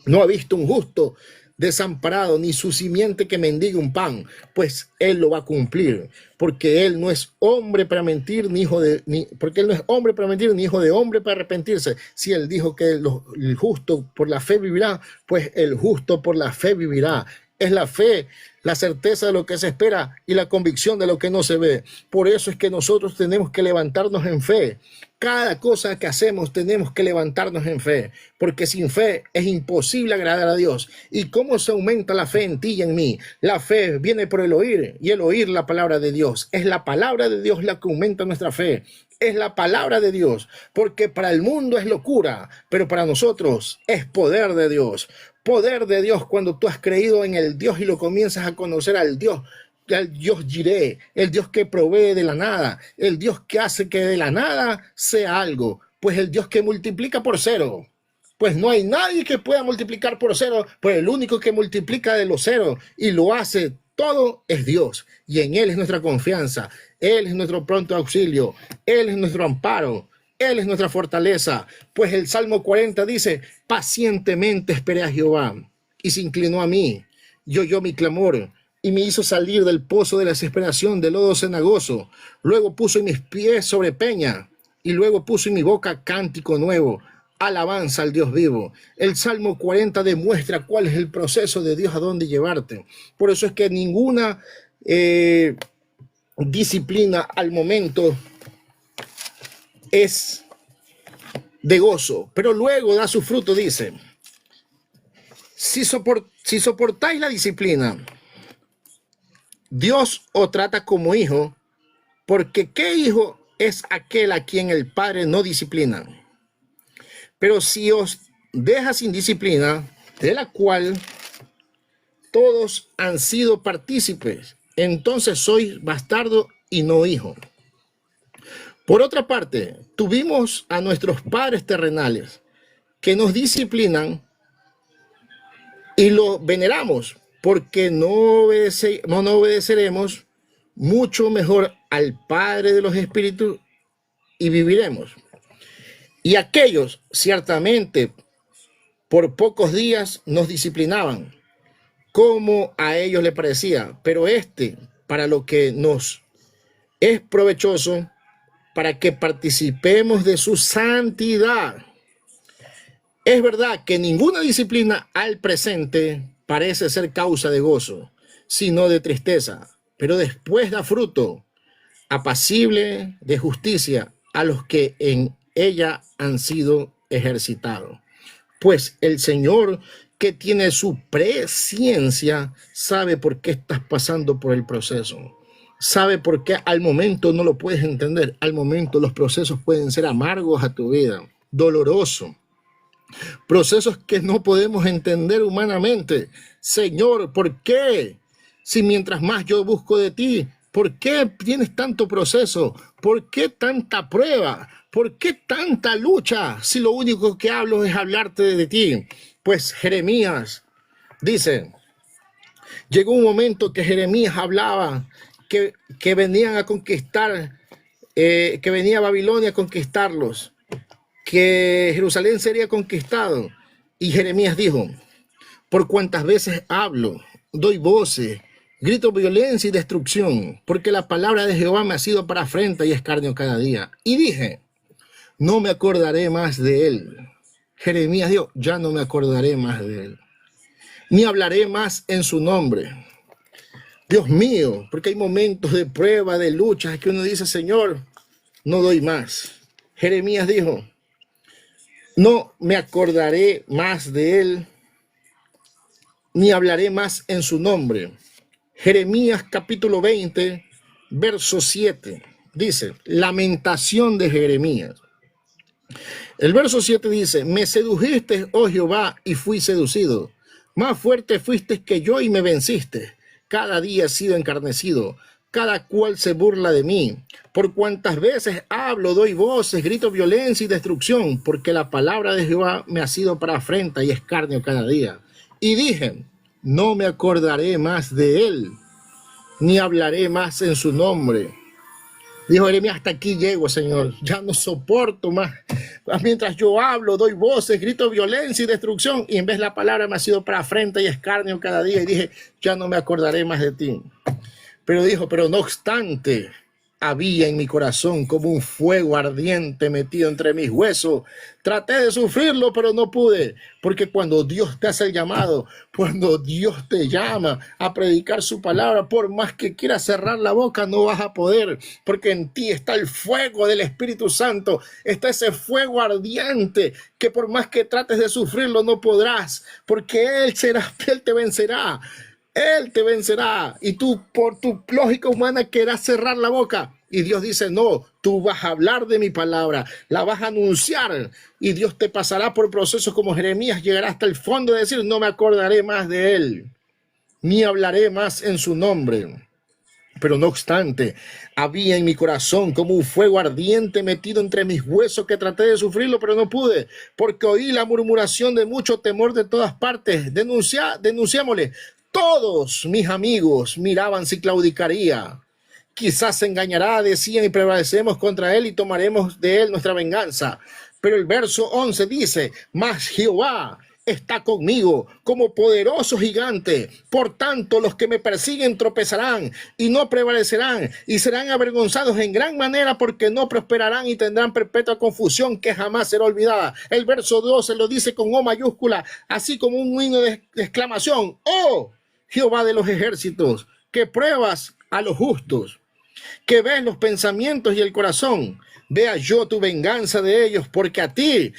no ha visto un justo desamparado, ni su simiente que mendigue un pan, pues Él lo va a cumplir, porque Él no es hombre para mentir, porque Él no es hombre para mentir, ni hijo de hombre para arrepentirse. Si Él dijo que el justo por la fe vivirá, pues el justo por la fe vivirá. Es la fe, la certeza de lo que se espera y la convicción de lo que no se ve. Por eso es que nosotros tenemos que levantarnos en fe. Cada cosa que hacemos tenemos que levantarnos en fe, porque sin fe es imposible agradar a Dios. ¿Y cómo se aumenta la fe en ti y en mí? La fe viene por el oír, y el oír la palabra de Dios. Es la palabra de Dios la que aumenta nuestra fe. Es la palabra de Dios, porque para el mundo es locura, pero para nosotros es poder de Dios. Poder de Dios cuando tú has creído en el Dios y lo comienzas a conocer al Dios Jireh, el Dios que provee de la nada, el Dios que hace que de la nada sea algo, pues el Dios que multiplica por cero. Pues no hay nadie que pueda multiplicar por cero, pues el único que multiplica de los ceros y lo hace todo es Dios, y en Él es nuestra confianza. Él es nuestro pronto auxilio, Él es nuestro amparo, Él es nuestra fortaleza. Pues el Salmo 40 dice: pacientemente esperé a Jehová y se inclinó a mí, y oyó mi clamor y me hizo salir del pozo de la desesperación, del lodo cenagoso. Luego puso en mis pies sobre peña, y luego puso en mi boca cántico nuevo, alabanza al Dios vivo. El Salmo 40 demuestra cuál es el proceso de Dios a dónde llevarte. Por eso es que ninguna disciplina al momento es de gozo, pero luego da su fruto. Dice: si soportáis la disciplina, Dios os trata como hijo, porque ¿qué hijo es aquel a quien el padre no disciplina? Pero si os deja sin disciplina, de la cual todos han sido partícipes, entonces sois bastardo y no hijo. Por otra parte, tuvimos a nuestros padres terrenales que nos disciplinan y los veneramos, porque no obedeceremos mucho mejor al Padre de los Espíritus y viviremos. Y aquellos ciertamente por pocos días nos disciplinaban, como a ellos les parecía, pero para lo que nos es provechoso, para que participemos de su santidad. Es verdad que ninguna disciplina al presente parece ser causa de gozo, sino de tristeza, pero después da fruto apacible de justicia a los que en ella han sido ejercitados. Pues el Señor, que tiene su presciencia, sabe por qué estás pasando por el proceso. Sabe por qué al momento no lo puedes entender. Al momento los procesos pueden ser amargos a tu vida, dolorosos. Procesos que no podemos entender humanamente. Señor, ¿por qué? Si mientras más yo busco de ti, ¿por qué tienes tanto proceso? ¿Por qué tanta prueba? ¿Por qué tanta lucha? Si lo único que hablo es hablarte de ti. Pues Jeremías dice, llegó un momento que Jeremías hablaba que venían a conquistar, que venía Babilonia a conquistarlos, que Jerusalén sería conquistado. Y Jeremías dijo: por cuantas veces hablo, doy voces, grito violencia y destrucción, porque la palabra de Jehová me ha sido para afrenta y escarnio cada día. Y dije: no me acordaré más de él. Jeremías dijo: ya no me acordaré más de él, ni hablaré más en su nombre. Dios mío, porque hay momentos de prueba, de lucha, que uno dice: Señor, no doy más. Jeremías dijo: no me acordaré más de él, ni hablaré más en su nombre. Jeremías capítulo 20, verso 7, dice: lamentación de Jeremías. El verso 7 dice, me sedujiste, oh Jehová, y fui seducido. Más fuerte fuiste que yo y me venciste. Cada día he sido encarnecido. Cada cual se burla de mí. Por cuantas veces hablo, doy voces, grito violencia y destrucción, porque la palabra de Jehová me ha sido para afrenta y escarnio cada día. Y dije, no me acordaré más de él, ni hablaré más en su nombre. Dijo Jeremías, hasta aquí llego, Señor, ya no soporto más. Mientras yo hablo, doy voces, grito violencia y destrucción, y en vez la palabra me ha sido para afrenta y escarnio cada día. Y dije, ya no me acordaré más de ti. Pero dijo, pero no obstante, había en mi corazón como un fuego ardiente metido entre mis huesos. Traté de sufrirlo, pero no pude, porque cuando Dios te hace el llamado, cuando Dios te llama a predicar su palabra, por más que quieras cerrar la boca, no vas a poder, porque en ti está el fuego del Espíritu Santo, está ese fuego ardiente que por más que trates de sufrirlo, no podrás, porque Él te vencerá. Él te vencerá y tú por tu lógica humana querrás cerrar la boca. Y Dios dice, no, tú vas a hablar de mi palabra, la vas a anunciar y Dios te pasará por procesos como Jeremías, llegará hasta el fondo de decir, no me acordaré más de él, ni hablaré más en su nombre. Pero no obstante, había en mi corazón como un fuego ardiente metido entre mis huesos que traté de sufrirlo, pero no pude, porque oí la murmuración de mucho temor de todas partes. Denunciémosle. Todos mis amigos miraban si claudicaría. Quizás se engañará, decían, y prevalecemos contra él y tomaremos de él nuestra venganza. Pero el verso 11 dice, mas Jehová está conmigo como poderoso gigante. Por tanto, los que me persiguen tropezarán y no prevalecerán y serán avergonzados en gran manera porque no prosperarán y tendrán perpetua confusión que jamás será olvidada. El verso 12 lo dice con O mayúscula, así como un himno de exclamación. ¡Oh, Jehová de los ejércitos, que pruebas a los justos, que ves los pensamientos y el corazón! Vea yo tu venganza de ellos, porque a ti,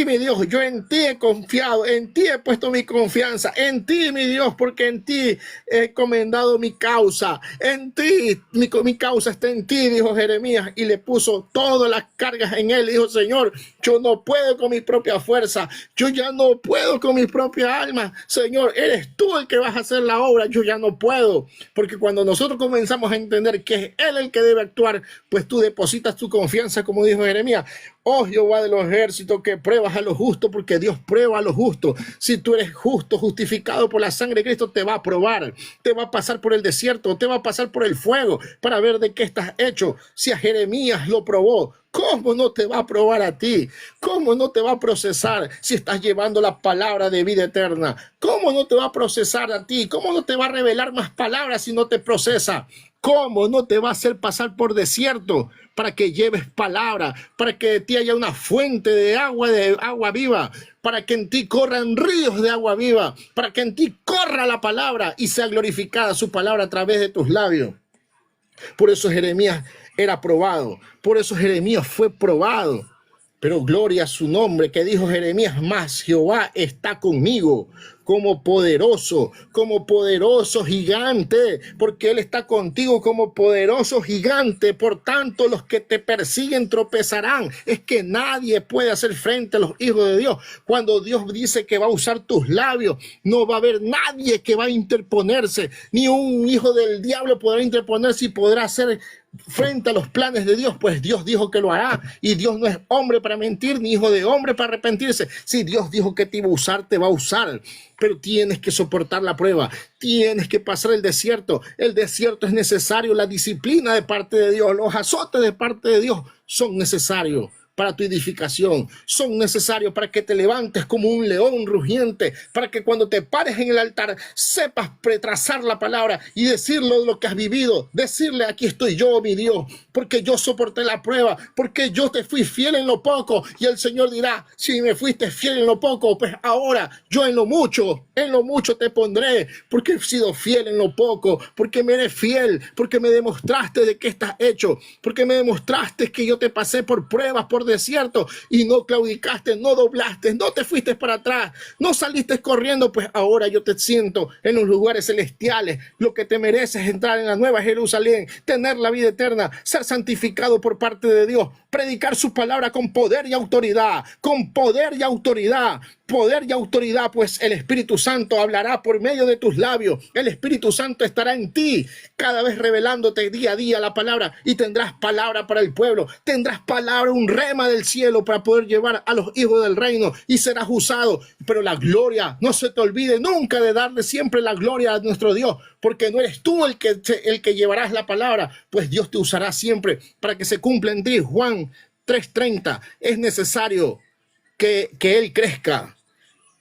mi Dios, yo en ti he confiado, en ti he puesto mi confianza, en ti, mi Dios, porque en ti he encomendado mi causa, en ti, mi causa está en ti, dijo Jeremías, y le puso todas las cargas en él. Dijo, Señor, yo no puedo con mi propia fuerza, yo ya no puedo con mi propia alma, Señor, eres tú el que vas a hacer la obra, yo ya no puedo, porque cuando nosotros comenzamos a entender que es Él el que debe actuar, pues tú depositas tu confianza, como dijo Jeremías. Oh Jehová de los ejércitos, que pruebas a los justos, porque Dios prueba a los justos. Si tú eres justo, justificado por la sangre de Cristo, te va a probar, te va a pasar por el desierto, te va a pasar por el fuego para ver de qué estás hecho. Si a Jeremías lo probó, ¿cómo no te va a probar a ti? ¿Cómo no te va a procesar si estás llevando la palabra de vida eterna? ¿Cómo no te va a procesar a ti? ¿Cómo no te va a revelar más palabras si no te procesa? ¿Cómo no te va a hacer pasar por desierto para que lleves palabra, para que de ti haya una fuente de agua viva, para que en ti corran ríos de agua viva, para que en ti corra la palabra y sea glorificada su palabra a través de tus labios? Por eso Jeremías era probado, por eso Jeremías fue probado. Pero gloria a su nombre, que dijo Jeremías, más Jehová está conmigo como poderoso gigante, porque Él está contigo como poderoso gigante. Por tanto, los que te persiguen tropezarán. Es que nadie puede hacer frente a los hijos de Dios. Cuando Dios dice que va a usar tus labios, no va a haber nadie que va a interponerse, ni un hijo del diablo podrá interponerse y podrá hacer frente a los planes de Dios, pues Dios dijo que lo hará, y Dios no es hombre para mentir, ni hijo de hombre para arrepentirse. Si Dios dijo que te iba a usar, te va a usar, pero tienes que soportar la prueba, tienes que pasar el desierto. El desierto es necesario, la disciplina de parte de Dios, los azotes de parte de Dios son necesarios para tu edificación, son necesarios para que te levantes como un león rugiente, para que cuando te pares en el altar sepas pretrazar la palabra y decirlo lo que has vivido, decirle, aquí estoy yo, mi Dios, porque yo soporté la prueba, porque yo te fui fiel en lo poco, y el Señor dirá, si me fuiste fiel en lo poco, pues ahora yo en lo mucho te pondré, porque he sido fiel en lo poco, porque me eres fiel, porque me demostraste de qué estás hecho, porque me demostraste que yo te pasé por pruebas, por desierto, y no claudicaste, no doblaste, no te fuiste para atrás, no saliste corriendo, pues ahora yo te siento en los lugares celestiales. Lo que te mereces es entrar en la nueva Jerusalén, tener la vida eterna, ser santificado por parte de Dios, predicar su palabra con poder y autoridad, con poder y autoridad. Poder y autoridad, pues el Espíritu Santo hablará por medio de tus labios. El Espíritu Santo estará en ti, cada vez revelándote día a día la palabra, y tendrás palabra para el pueblo, tendrás palabra, un rema del cielo para poder llevar a los hijos del reino, y serás usado. Pero la gloria, no se te olvide nunca de darle siempre la gloria a nuestro Dios, porque no eres tú el que llevarás la palabra, pues Dios te usará siempre para que se cumpla en ti. Juan 3:30, es necesario que Él crezca,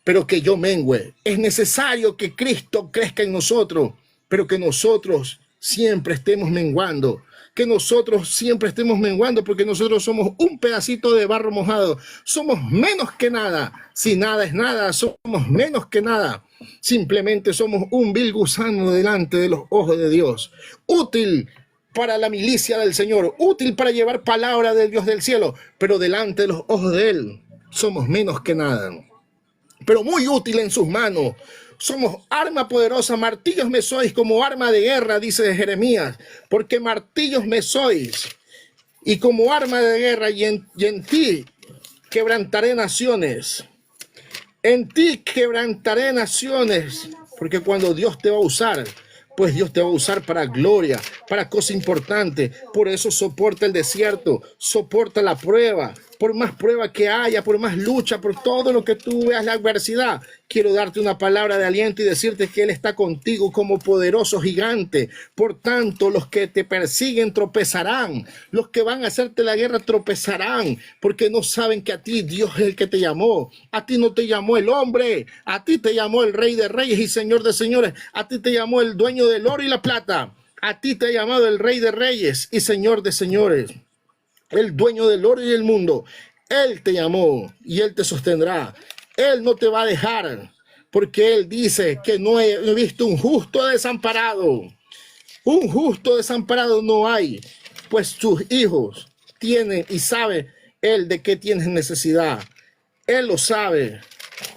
pero que yo mengüe. Es necesario que Cristo crezca en nosotros, pero que nosotros siempre estemos menguando. Que nosotros siempre estemos menguando, porque nosotros somos un pedacito de barro mojado. Somos menos que nada. Si nada es nada, somos menos que nada. Simplemente somos un vil gusano delante de los ojos de Dios. Útil para la milicia del Señor, útil para llevar palabra del Dios del cielo, pero delante de los ojos de Él somos menos que nada. Pero muy útil en sus manos. Somos arma poderosa, martillos me sois como arma de guerra, dice Jeremías, porque martillos me sois y como arma de guerra, y en ti quebrantaré naciones. En ti quebrantaré naciones, porque cuando Dios te va a usar, pues Dios te va a usar para gloria, para cosa importante. Por eso soporta el desierto, soporta la prueba. Por más prueba que haya, por más lucha, por todo lo que tú veas la adversidad, quiero darte una palabra de aliento y decirte que Él está contigo como poderoso gigante. Por tanto, los que te persiguen tropezarán, los que van a hacerte la guerra tropezarán, porque no saben que a ti Dios es el que te llamó. A ti no te llamó el hombre, a ti te llamó el Rey de Reyes y Señor de Señores, a ti te llamó el dueño del oro y la plata, a ti te ha llamado el Rey de Reyes y Señor de Señores, el dueño del oro y el mundo. Él te llamó y Él te sostendrá. Él no te va a dejar, porque Él dice que no he visto un justo desamparado. Un justo desamparado no hay, pues sus hijos tienen y sabe Él de qué tienes necesidad. Él lo sabe,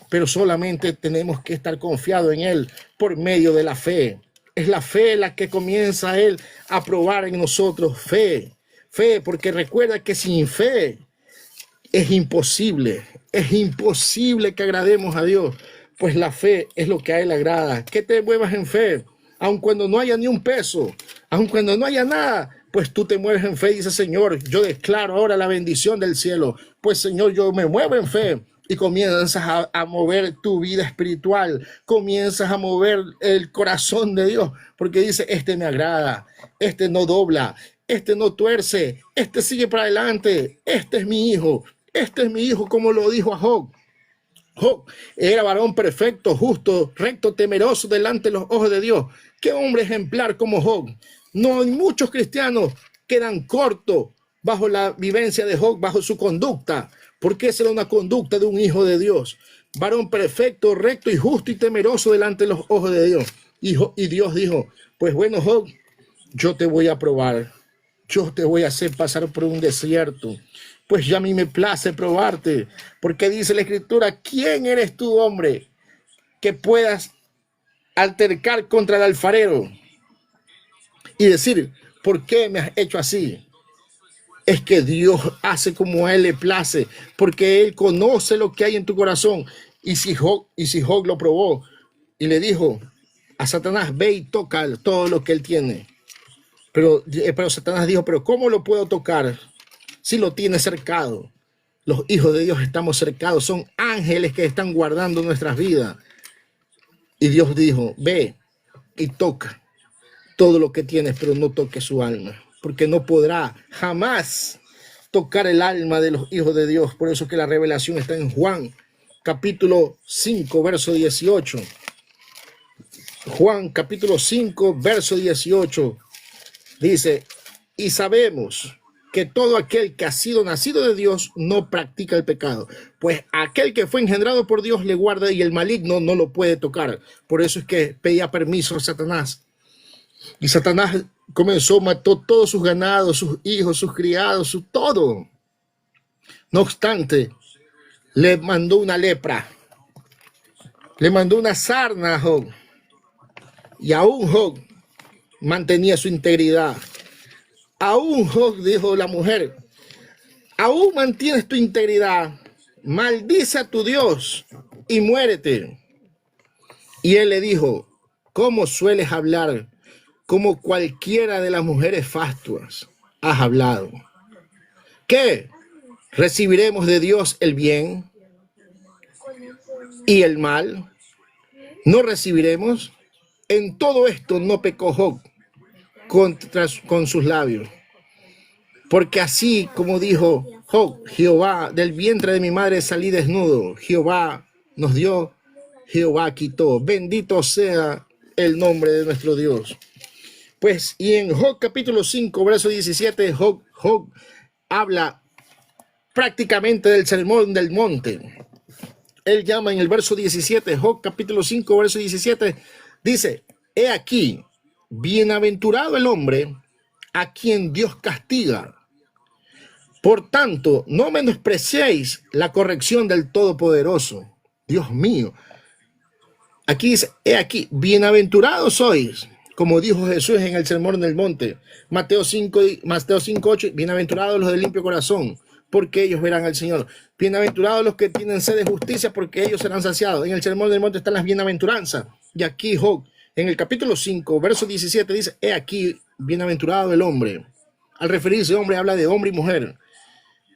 pero solamente tenemos que estar confiados en Él por medio de la fe. Es la fe la que comienza a Él a probar en nosotros. Fe, porque recuerda que sin fe es imposible que agrademos a Dios, pues la fe es lo que a Él agrada. Que te muevas en fe, aun cuando no haya ni un peso, aun cuando no haya nada, pues tú te mueves en fe y dices: Señor, yo declaro ahora la bendición del cielo. Pues Señor, yo me muevo en fe. Y comienzas a mover tu vida espiritual, comienzas a mover el corazón de Dios, porque dice: este me agrada, este no dobla, este no tuerce, este sigue para adelante, este es mi hijo, como lo dijo a Job. Job era varón perfecto, justo, recto, temeroso delante de los ojos de Dios. Qué hombre ejemplar como Job. No, muchos cristianos quedan cortos bajo la vivencia de Job, bajo su conducta, porque esa era una conducta de un hijo de Dios. Varón perfecto, recto y justo y temeroso delante de los ojos de Dios. Y Dios dijo: pues bueno, Job, yo te voy a probar. Yo te voy a hacer pasar por un desierto, pues ya a mí me place probarte, porque dice la Escritura: ¿quién eres tú, hombre, que puedas altercar contra el alfarero y decir: ¿por qué me has hecho así? Es que Dios hace como a Él le place, porque Él conoce lo que hay en tu corazón. Y si Job lo probó y le dijo a Satanás: ve y toca todo lo que él tiene. Pero Satanás dijo: pero ¿cómo lo puedo tocar si lo tiene cercado? Los hijos de Dios estamos cercados, son ángeles que están guardando nuestras vidas. Y Dios dijo: ve y toca todo lo que tienes, pero no toques su alma, porque no podrá jamás tocar el alma de los hijos de Dios. Por eso que la revelación está en Juan capítulo 5, verso 18. Juan capítulo 5, verso 18. Dice: y sabemos que todo aquel que ha sido nacido de Dios no practica el pecado, pues aquel que fue engendrado por Dios le guarda, y el maligno no lo puede tocar. Por eso es que pedía permiso a Satanás. Y Satanás comenzó, mató todos sus ganados, sus hijos, sus criados, su todo. No obstante, le mandó una lepra, le mandó una sarna a Job, y aún Job mantenía su integridad. Aún Job, dijo la mujer: aún mantienes tu integridad, maldice a tu Dios y muérete. Y él le dijo, ¿cómo sueles hablar? Como cualquiera de las mujeres fastuas has hablado. ¿Qué? ¿Recibiremos de Dios el bien y el mal? ¿No recibiremos? En todo esto no pecó Job con sus labios. Porque así como dijo Job, Jehová, del vientre de mi madre salí desnudo. Jehová nos dio, Jehová quitó. Bendito sea el nombre de nuestro Dios. Pues, y en Job capítulo 5, verso 17, Job habla prácticamente del sermón del monte. Él llama en el verso 17, Job capítulo 5, verso 17, dice, he aquí, bienaventurado el hombre a quien Dios castiga. Por tanto, no menospreciéis la corrección del Todopoderoso. Dios mío. Aquí dice, he aquí, bienaventurados sois, como dijo Jesús en el sermón del monte. Mateo 5, 8, bienaventurados los de limpio corazón, porque ellos verán al Señor. Bienaventurados los que tienen sed de justicia, porque ellos serán saciados. En el sermón del monte están las bienaventuranzas. Y aquí Job, en el capítulo 5, verso 17, dice, he aquí, bienaventurado el hombre. Al referirse hombre, habla de hombre y mujer.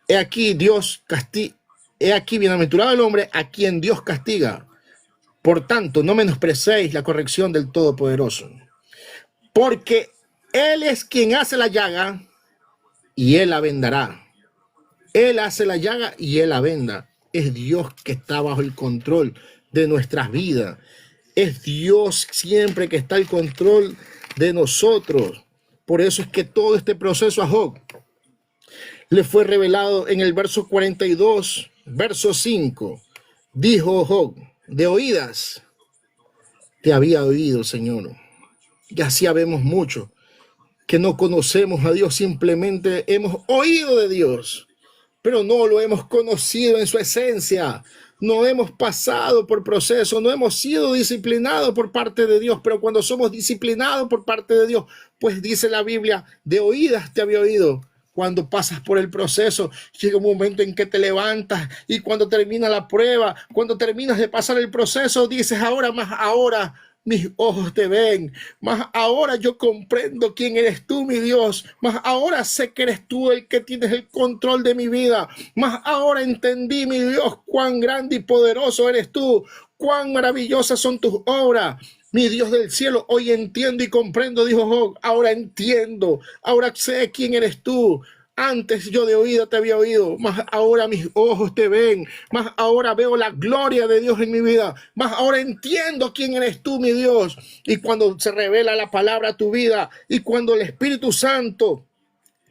He aquí Dios castiga, he aquí bienaventurado el hombre a quien Dios castiga. Por tanto, no menospreciéis la corrección del Todopoderoso. Porque Él es quien hace la llaga y Él la vendará. Él hace la llaga y Él la venda. Es Dios que está bajo el control de nuestras vidas. Es Dios siempre que está al control de nosotros. Por eso es que todo este proceso a Job le fue revelado en el verso 42, verso 5. Dijo Job, de oídas te había oído, Señor. Ya sabemos mucho que no conocemos a Dios, simplemente hemos oído de Dios, pero no lo hemos conocido en su esencia. No hemos pasado por proceso, no hemos sido disciplinados por parte de Dios, pero cuando somos disciplinados por parte de Dios, pues dice la Biblia, de oídas te había oído. Cuando pasas por el proceso, llega un momento en que te levantas y cuando termina la prueba, cuando terminas de pasar el proceso, dices ahora, más ahora, mis ojos te ven, más ahora yo comprendo quién eres tú, mi Dios, más ahora sé que eres tú el que tienes el control de mi vida, más ahora entendí, mi Dios, cuán grande y poderoso eres tú, cuán maravillosas son tus obras. Mi Dios del cielo, hoy entiendo y comprendo, dijo Job, ahora entiendo, ahora sé quién eres tú. Antes yo de oído te había oído, más ahora mis ojos te ven, más ahora veo la gloria de Dios en mi vida, más ahora entiendo quién eres tú, mi Dios. Y cuando se revela la palabra a tu vida y cuando el Espíritu Santo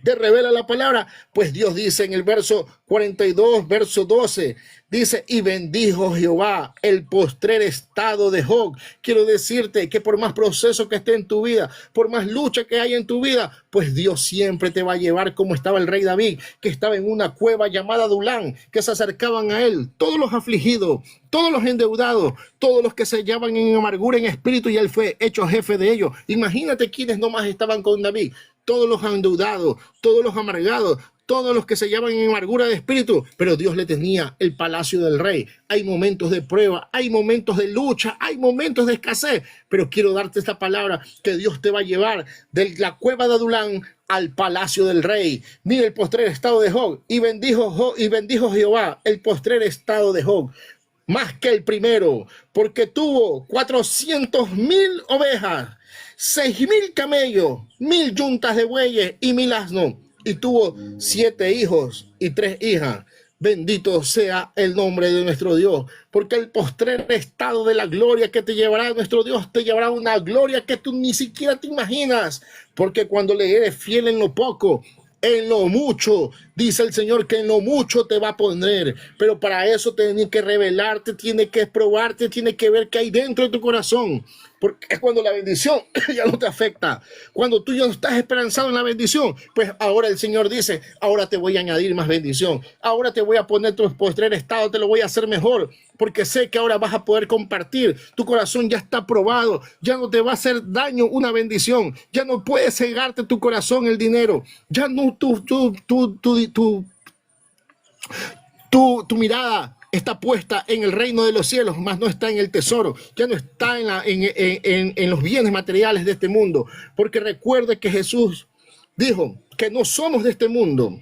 te revela la palabra, pues Dios dice en el verso 42, verso 12, dice, y bendijo Jehová el postrer estado de Job. Quiero decirte que por más proceso que esté en tu vida, por más lucha que haya en tu vida, pues Dios siempre te va a llevar como estaba el rey David, que estaba en una cueva llamada Adulán, que se acercaban a él, todos los afligidos, todos los endeudados, todos los que se hallaban en amargura en espíritu, y él fue hecho jefe de ellos. Imagínate quienes nomás estaban con David. Todos los endeudados, todos los amargados, todos los que se llaman en amargura de espíritu, pero Dios le tenía el palacio del rey. Hay momentos de prueba, hay momentos de lucha, hay momentos de escasez, pero quiero darte esta palabra que Dios te va a llevar de la cueva de Adulán al palacio del rey. Mira el postrer estado de Job, y bendijo Jehová el postrer estado de Job, más que el primero, porque tuvo 400,000 ovejas, 6,000 camellos, 1,000 yuntas de bueyes y 1,000 asnos, y tuvo 7 hijos y 3 hijas. Bendito sea el nombre de nuestro Dios, porque el postrer estado de la gloria que te llevará nuestro Dios, te llevará una gloria que tú ni siquiera te imaginas, porque cuando le eres fiel en lo poco, en lo mucho, dice el Señor que en lo mucho te va a poner, pero para eso tiene que revelarte, tiene que probarte, tiene que ver qué hay dentro de tu corazón, porque es cuando la bendición ya no te afecta, cuando tú ya no estás esperanzado en la bendición, pues ahora el Señor dice, ahora te voy a añadir más bendición, ahora te voy a poner tu postrer estado, te lo voy a hacer mejor, porque sé que ahora vas a poder compartir, tu corazón ya está probado, ya no te va a hacer daño una bendición, ya no puedes cegarte tu corazón el dinero, ya no Tu mirada está puesta en el reino de los cielos, más no está en el tesoro, ya no está en los bienes materiales de este mundo, porque recuerde que Jesús dijo que no somos de este mundo,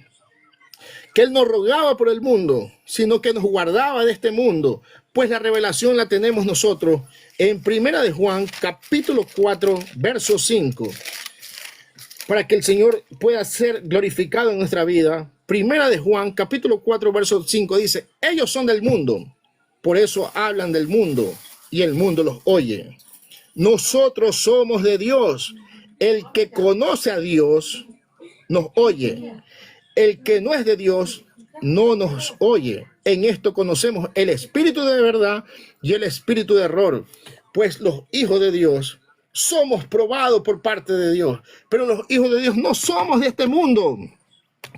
que Él no rogaba por el mundo, sino que nos guardaba de este mundo, pues la revelación la tenemos nosotros en Primera de Juan, capítulo 4, verso 5, para que el Señor pueda ser glorificado en nuestra vida. Primera de Juan, capítulo 4, verso 5 dice, ellos son del mundo, por eso hablan del mundo y el mundo los oye. Nosotros somos de Dios. El que conoce a Dios nos oye. El que no es de Dios no nos oye. En esto conocemos el espíritu de verdad y el espíritu de error, pues los hijos de Dios somos probados por parte de Dios, pero los hijos de Dios no somos de este mundo.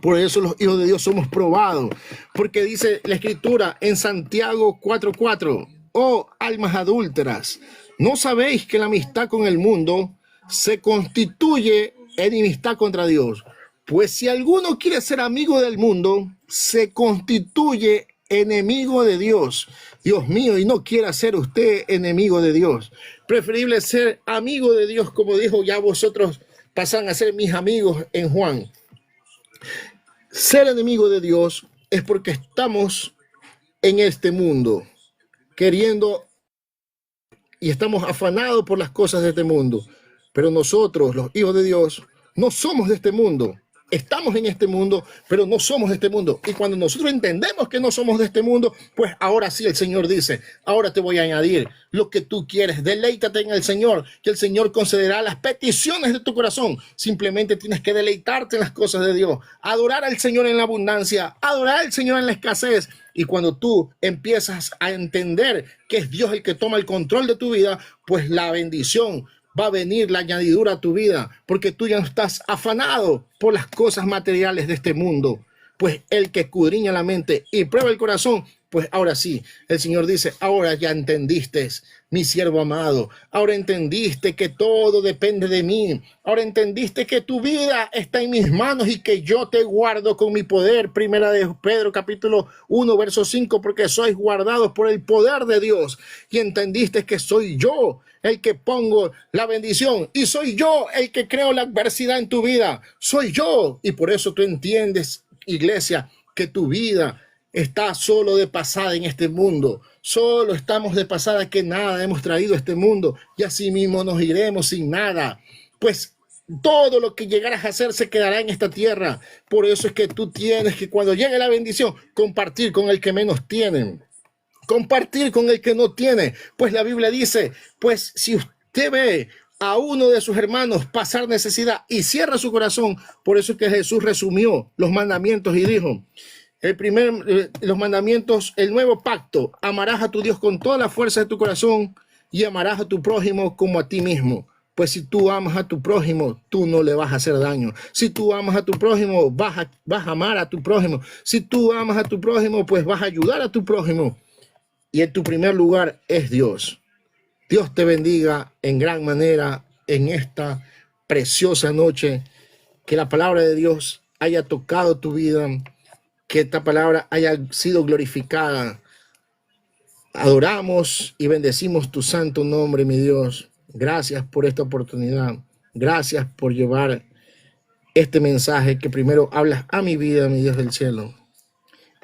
Por eso los hijos de Dios somos probados, porque dice la Escritura en Santiago 4:4, oh almas adúlteras, ¿no sabéis que la amistad con el mundo se constituye enemistad contra Dios? Pues si alguno quiere ser amigo del mundo, se constituye enemigo de Dios. Dios mío, y no quiera ser usted enemigo de Dios. Preferible ser amigo de Dios, como dijo, ya vosotros pasan a ser mis amigos en Juan. Ser enemigo de Dios es porque estamos en este mundo queriendo y estamos afanados por las cosas de este mundo. Pero nosotros, los hijos de Dios, no somos de este mundo. Estamos en este mundo, pero no somos de este mundo. Y cuando nosotros entendemos que no somos de este mundo, pues ahora sí el Señor dice, ahora te voy a añadir lo que tú quieres. Deleítate en el Señor, que el Señor concederá las peticiones de tu corazón. Simplemente tienes que deleitarte en las cosas de Dios, adorar al Señor en la abundancia, adorar al Señor en la escasez. Y cuando tú empiezas a entender que es Dios el que toma el control de tu vida, pues la bendición va a venir, la añadidura a tu vida, porque tú ya no estás afanado por las cosas materiales de este mundo. Pues el que escudriña la mente y prueba el corazón, pues ahora sí, el Señor dice, ahora ya entendiste, mi siervo amado, ahora entendiste que todo depende de mí, ahora entendiste que tu vida está en mis manos y que yo te guardo con mi poder. Primera de Pedro capítulo 1 verso 5, porque sois guardados por el poder de Dios, y entendiste que soy yo el que pongo la bendición y soy yo el que creo la adversidad en tu vida, soy yo. Y por eso tú entiendes, iglesia, que tu vida está solo de pasada en este mundo. Solo estamos de pasada, que nada hemos traído a este mundo y así mismo nos iremos sin nada. Pues todo lo que llegaras a hacer se quedará en esta tierra. Por eso es que tú tienes que, cuando llegue la bendición, compartir con el que menos tienen. Compartir con el que no tiene. Pues la Biblia dice, pues si usted ve a uno de sus hermanos pasar necesidad y cierra su corazón, por eso es que Jesús resumió los mandamientos y dijo, los mandamientos, el nuevo pacto, amarás a tu Dios con toda la fuerza de tu corazón y amarás a tu prójimo como a ti mismo. Pues si tú amas a tu prójimo, tú no le vas a hacer daño. Si tú amas a tu prójimo, vas a amar a tu prójimo. Si tú amas a tu prójimo, pues vas a ayudar a tu prójimo. Y en tu primer lugar es Dios. Dios te bendiga en gran manera en esta preciosa noche. Que la palabra de Dios haya tocado tu vida. Que esta palabra haya sido glorificada. Adoramos y bendecimos tu santo nombre, mi Dios. Gracias por esta oportunidad. Gracias por llevar este mensaje que primero hablas a mi vida, mi Dios del cielo.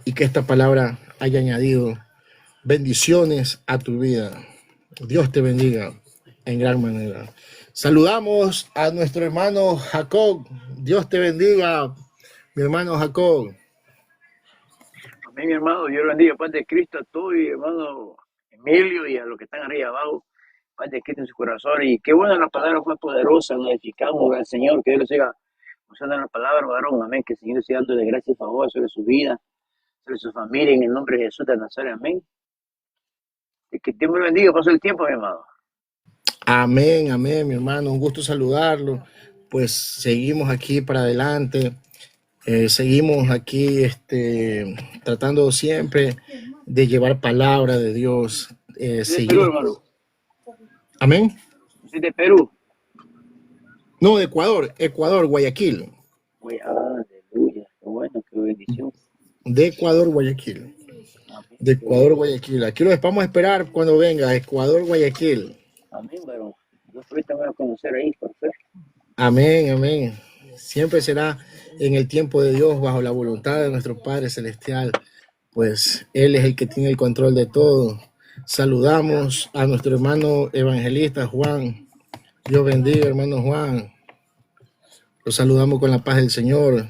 Y que esta palabra haya añadido bendiciones a tu vida. Dios te bendiga en gran manera. Saludamos a nuestro hermano Jacob. Dios te bendiga, mi hermano Jacob. Amén, mi hermano. Dios lo bendiga. Paz de Cristo a todos, y hermano Emilio, y a los que están arriba abajo. Paz de Cristo en su corazón. Y qué buena la palabra, fue poderosa. Nos edificamos al Señor. Que Dios les siga usando la palabra, varón. Amén. Que el Señor siga dando de gracia y favor sobre su vida, sobre su familia, en el nombre de Jesús de Nazaret. Amén. Y que Dios me bendiga. Paso el tiempo, mi hermano. Amén, amén, mi hermano. Un gusto saludarlo. Pues seguimos aquí para adelante. Seguimos aquí tratando siempre de llevar palabra de Dios. Soy de Perú, hermano. Amén. Soy de Perú. No, de Ecuador, Guayaquil. Aleluya. Qué bueno, qué bendición. De Ecuador, Guayaquil. Amén. De Qué Ecuador, bueno. Guayaquil. Aquí lo vamos a esperar cuando venga. Ecuador, Guayaquil. Amén, pero yo ahorita voy a conocer ahí por fe. Amén, amén. Siempre será en el tiempo de Dios, bajo la voluntad de nuestro Padre Celestial. Pues Él es el que tiene el control de todo. Saludamos a nuestro hermano evangelista Juan. Dios bendiga, hermano Juan. Lo saludamos con la paz del Señor.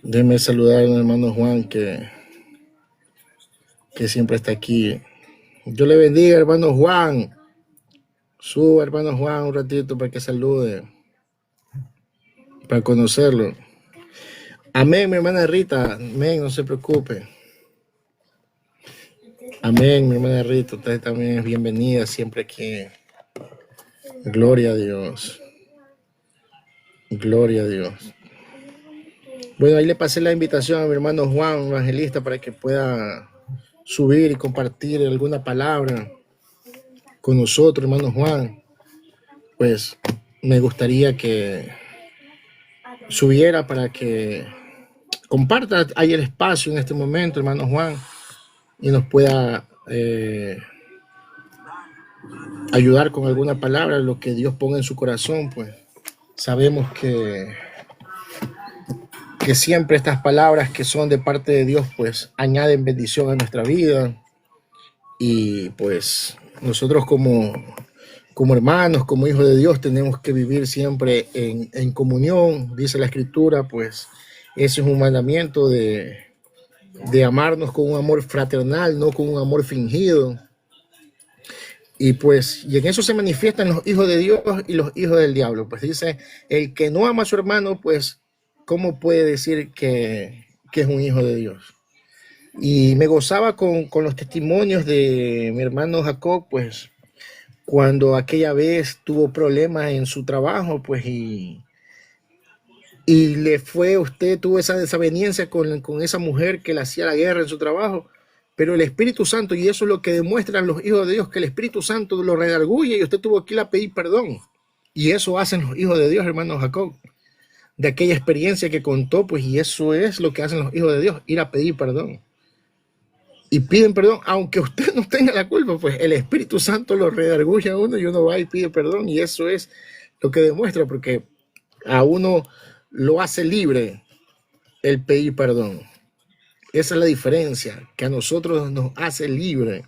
Déjeme saludar al hermano Juan que siempre está aquí. Dios le bendiga, hermano Juan. Suba, hermano Juan, un ratito para que salude, para conocerlo. Amén, mi hermana Rita. Amén, no se preocupe. Amén, mi hermana Rita. Usted también es bienvenida siempre aquí. Gloria a Dios. Gloria a Dios. Bueno, ahí le pasé la invitación a mi hermano Juan, evangelista, para que pueda subir y compartir alguna palabra con nosotros, hermano Juan. Pues me gustaría que subiera para que comparta ahí el espacio en este momento, hermano Juan, y nos pueda ayudar con alguna palabra, lo que Dios ponga en su corazón. Pues sabemos que siempre estas palabras que son de parte de Dios, pues añaden bendición a nuestra vida. Y pues nosotros como hermanos, como hijos de Dios, tenemos que vivir siempre en comunión, dice la Escritura. Pues ese es un mandamiento de amarnos con un amor fraternal, no con un amor fingido. Y pues, y en eso se manifiestan los hijos de Dios y los hijos del diablo. Pues dice, el que no ama a su hermano, pues, ¿cómo puede decir que es un hijo de Dios? Y me gozaba con los testimonios de mi hermano Jacob, pues, cuando aquella vez tuvo problemas en su trabajo, pues, y tuvo esa desaveniencia con esa mujer que le hacía la guerra en su trabajo. Pero el Espíritu Santo, y eso es lo que demuestran los hijos de Dios, que el Espíritu Santo lo redarguye y usted tuvo que ir a pedir perdón. Y eso hacen los hijos de Dios, hermano Jacob, de aquella experiencia que contó, pues, y eso es lo que hacen los hijos de Dios, ir a pedir perdón. Y piden perdón, aunque usted no tenga la culpa, pues el Espíritu Santo lo redarguye a uno y uno va y pide perdón. Y eso es lo que demuestra, porque a uno lo hace libre el pedir perdón. Esa es la diferencia, que a nosotros nos hace libre.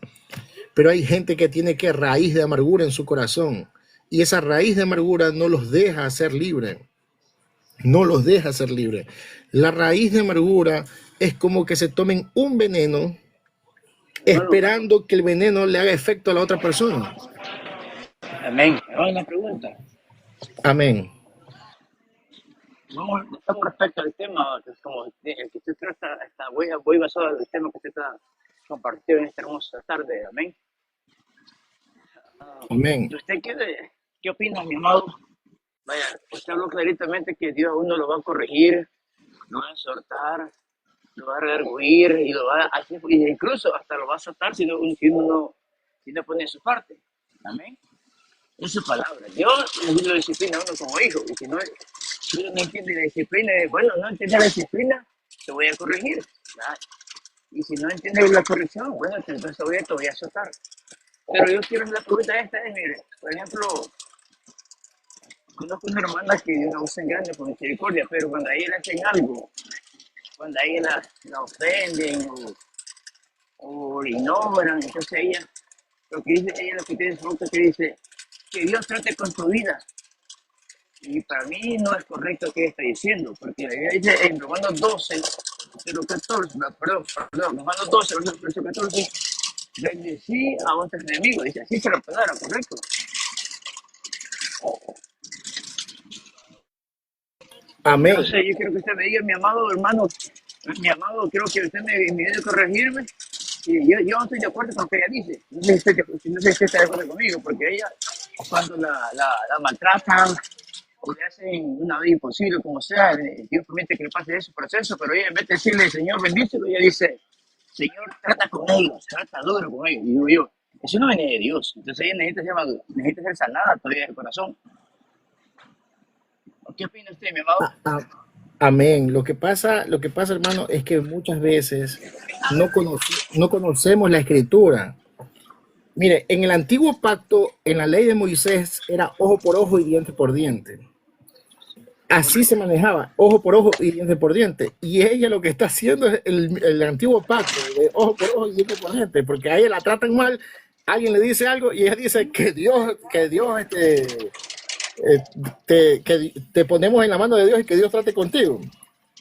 Pero hay gente que tiene raíz de amargura en su corazón, y esa raíz de amargura no los deja ser libre. No los deja ser libre. La raíz de amargura es como que se tomen un veneno esperando que el veneno le haga efecto a la otra persona. Amén. Ahora una pregunta. Amén. Estamos respecto al tema, que es como el que usted trata, voy basado en el tema que usted está compartiendo en esta hermosa tarde. Amén. Amén. ¿Usted qué opina, mi amado? Vaya, usted habló claritamente que Dios a uno lo va a corregir, lo va a exhortar, lo va a redarguir y lo va a hacer, incluso hasta lo va a azotar si uno no pone su parte. Amén. Es su palabra. Dios lo disciplina a uno como hijo. Y si uno no entiende la disciplina, bueno, no entiende la disciplina, te voy a corregir, ¿verdad? Y si no entiendes la corrección, bueno, entonces te voy a azotar. Pero yo quiero la pregunta esta es, mire, por ejemplo, conozco una hermana que no usa en grande por misericordia, pero cuando a ella le hacen algo, cuando a ella la ofenden o la ignoran, entonces ella, lo que dice ella, lo que tiene su boca, que dice, que Dios trate con tu vida. Y para mí no es correcto lo que ella está diciendo, porque la Biblia dice en Romanos 12, 14, Romanos 12, verso 14, bendecí a vuestros enemigos, dice así se la palabra, correcto. Amén. Entonces yo quiero que usted me diga, mi amado hermano, mi amado, creo que usted me debe corregirme. Y yo no estoy de acuerdo con lo que ella dice. No sé si está de acuerdo conmigo, porque ella, cuando la maltratan o le hacen una vida imposible, como sea, Dios permite que le pase ese proceso, pero ella en vez de decirle, Señor, bendícelo, ella dice, Señor, trata con ellos, trata duro con ellos. Y digo yo, eso no viene de Dios. Entonces ella necesita ser sanada todavía del corazón. ¿Qué opina usted, mi amado? Amén. Lo que pasa, hermano, es que muchas veces no conocemos la escritura. Mire, en el antiguo pacto, en la ley de Moisés, era ojo por ojo y diente por diente. Así se manejaba, ojo por ojo y diente por diente. Y ella lo que está haciendo es el antiguo pacto de ojo por ojo y diente por diente, porque a ella la tratan mal, alguien le dice algo y ella dice que Dios te ponemos en la mano de Dios y que Dios trate contigo.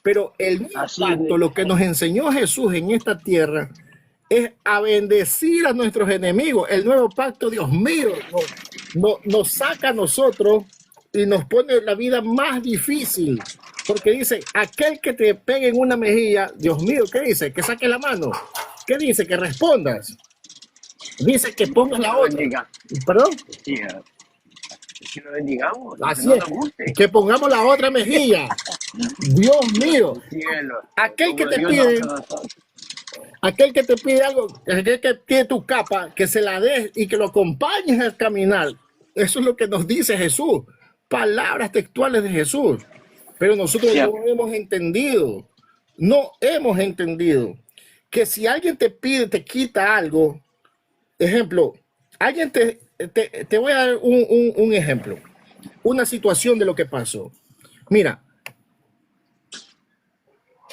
Pero el nuevo Así pacto, es. lo que nos enseñó Jesús en esta tierra, es a bendecir a nuestros enemigos. El nuevo pacto, Dios mío, nos saca a nosotros y nos pone la vida más difícil. Porque dice, aquel que te pegue en una mejilla, Dios mío, ¿qué dice? Que saque la mano. ¿Qué dice? Que respondas. Dice que pongas Que la lo otra. bendiga. ¿Perdón? Sí, que lo bendigamos, aunque Así no es. nos guste. Que pongamos la otra mejilla. Dios mío. El cielo, Aquel que como te Dios nos hace pide a nosotros. Aquel que te pide algo, aquel que pide tu capa, que se la des y que lo acompañes al caminar. Eso es lo que nos dice Jesús. Palabras textuales de Jesús. Pero nosotros Sí, no hemos entendido. No hemos entendido que si alguien te pide, te quita algo. Ejemplo, alguien te voy a dar un ejemplo. Una situación de lo que pasó. Mira,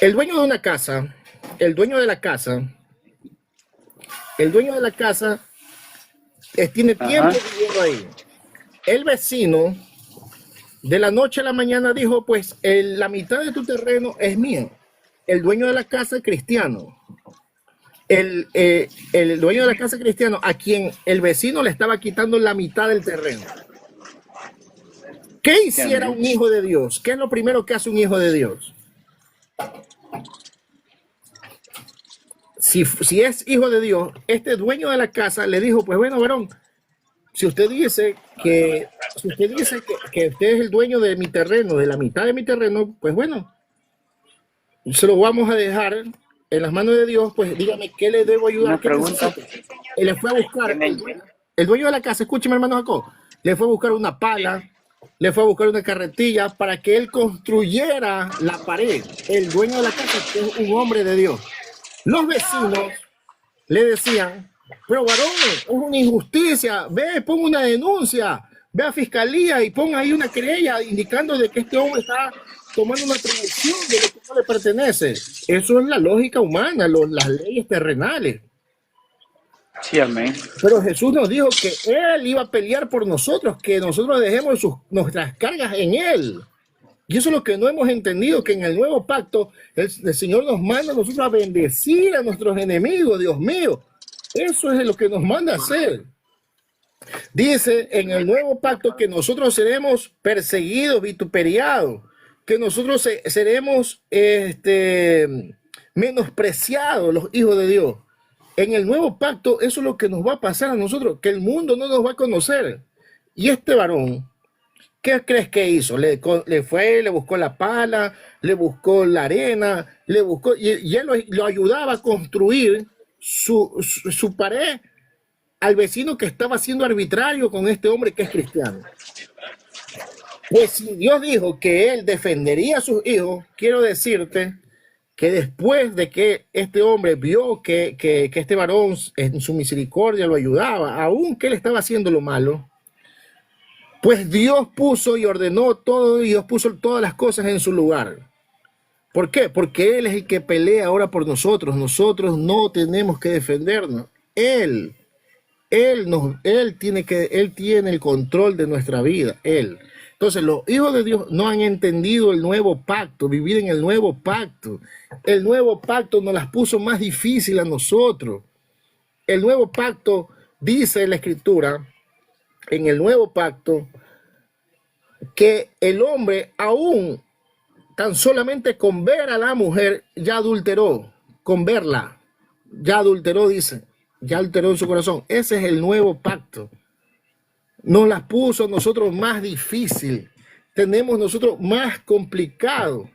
el dueño de una casa, el dueño de la casa, el dueño de la casa tiene tiempo ajá, viviendo ahí. El vecino de la noche a la mañana dijo, pues la mitad de tu terreno es mío. El dueño de la casa es cristiano. El dueño de la casa cristiano, a quien el vecino le estaba quitando la mitad del terreno. ¿Qué sí, hiciera amén. un hijo de Dios? ¿Qué es lo primero que hace un hijo de Dios? Si es hijo de Dios, este dueño de la casa le dijo, pues bueno, varón, si usted dice que usted es el dueño de mi terreno, de la mitad de mi terreno, pues bueno, se lo vamos a dejar en las manos de Dios, pues dígame qué le debo ayudar, Una qué pregunta. necesita. Él le fue a buscar, ¿Qué me- el dueño de la casa, escúcheme hermano Jacob, le fue a buscar una pala, le fue a buscar una carretilla para que él construyera la pared. El dueño de la casa, que es un hombre de Dios. Los vecinos le decían, pero varón, es una injusticia, ve, pon una denuncia, ve a fiscalía y pon ahí una querella indicando de que este hombre está tomando una atribución de lo que no le pertenece. Eso es la lógica humana, las leyes terrenales. Sí, amén. Pero Jesús nos dijo que Él iba a pelear por nosotros, que nosotros dejemos nuestras cargas en Él. Y eso es lo que no hemos entendido, que en el nuevo pacto el Señor nos manda a nosotros a bendecir a nuestros enemigos, Dios mío. Eso es lo que nos manda a hacer. Dice en el nuevo pacto que nosotros seremos perseguidos, vituperiados, que nosotros seremos menospreciados, los hijos de Dios. En el nuevo pacto eso es lo que nos va a pasar a nosotros, que el mundo no nos va a conocer. Y este varón, ¿qué crees que hizo? Le fue, le buscó la pala, le buscó la arena, le buscó, y él lo ayudaba a construir su pared al vecino que estaba siendo arbitrario con este hombre que es cristiano. Pues si Dios dijo que él defendería a sus hijos, quiero decirte que después de que este hombre vio que este varón en su misericordia lo ayudaba, aunque él estaba haciendo lo malo, pues Dios puso y ordenó todo, y Dios puso todas las cosas en su lugar. ¿Por qué? Porque Él es el que pelea ahora por nosotros. Nosotros no tenemos que defendernos. Él tiene el control de nuestra vida. Él. Entonces, los hijos de Dios no han entendido el nuevo pacto, vivir en el nuevo pacto. El nuevo pacto nos las puso más difícil a nosotros. El nuevo pacto, dice la Escritura, en el nuevo pacto, que el hombre aún tan solamente con ver a la mujer ya adulteró, con verla, ya adulteró, dice, ya adulteró en su corazón. Ese es el nuevo pacto. Nos las puso a nosotros más difícil, tenemos nosotros más complicado.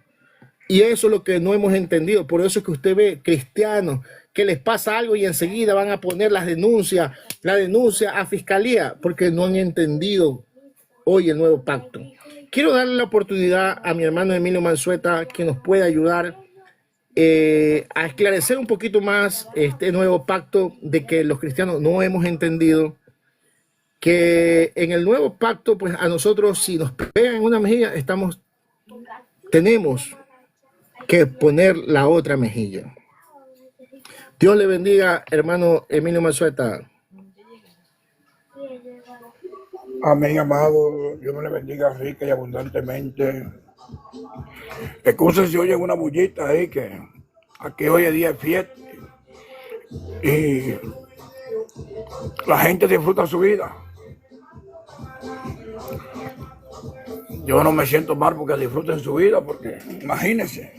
Y eso es lo que no hemos entendido. Por eso es que usted ve cristianos que les pasa algo y enseguida van a poner la denuncia a fiscalía, porque no han entendido hoy el nuevo pacto. quiero darle la oportunidad a mi hermano Emilio Manzueta que nos pueda ayudar a esclarecer un poquito más este nuevo pacto de que los cristianos no hemos entendido. Que en el nuevo pacto, pues a nosotros, si nos pegan en una mejilla, tenemos que poner la otra mejilla. Dios le bendiga, hermano Emilio Manzueta. Amén, amado. Dios me le bendiga rica y abundantemente. Excusen si oyen una bullita ahí, que aquí hoy es día de fiesta y la gente disfruta su vida. Yo no me siento mal porque disfruten su vida, porque imagínense,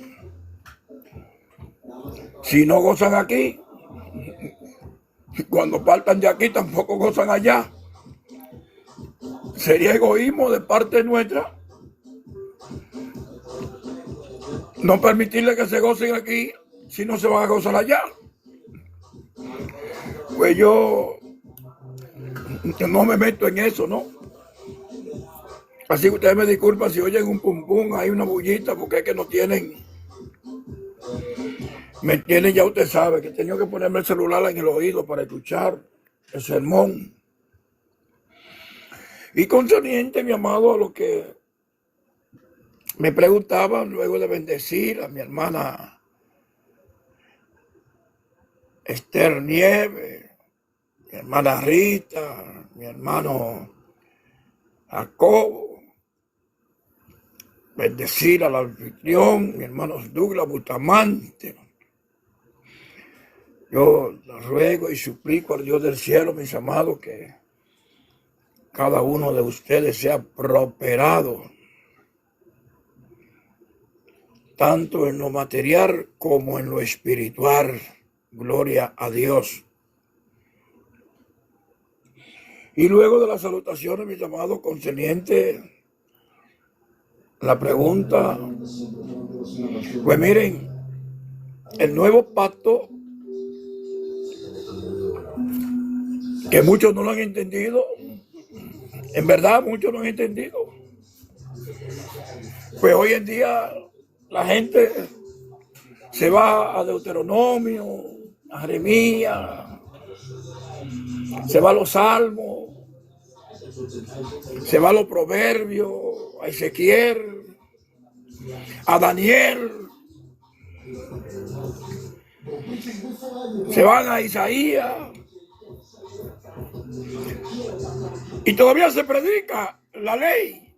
si no gozan aquí, cuando partan de aquí tampoco gozan allá. Sería egoísmo de parte nuestra no permitirle que se gocen aquí si no se van a gozar allá. Pues yo no me meto en eso, ¿no? Así que ustedes me disculpan si oyen un pum pum, hay una bullita, porque es que no tienen, me tienen, ya usted sabe, que he tenido que ponerme el celular en el oído para escuchar el sermón. Y concerniente, mi amado, a lo que me preguntaban luego de bendecir a mi hermana Esther Nieves, mi hermana Rita, mi hermano Jacobo, bendecir al anfitrión, mi hermano Douglas Bustamante. Yo ruego y suplico al Dios del cielo, mis amados, que cada uno de ustedes sea prosperado, tanto en lo material como en lo espiritual. Gloria a Dios. Y luego de las salutaciones, mis amados, concerniente la pregunta, pues miren, el nuevo pacto, que muchos no lo han entendido, en verdad muchos no han entendido. Pues hoy en día la gente se va a Deuteronomio, a Jeremías, se va a los Salmos, se va a los Proverbios, a Ezequiel, a Daniel, se van a Isaías, y todavía se predica la ley.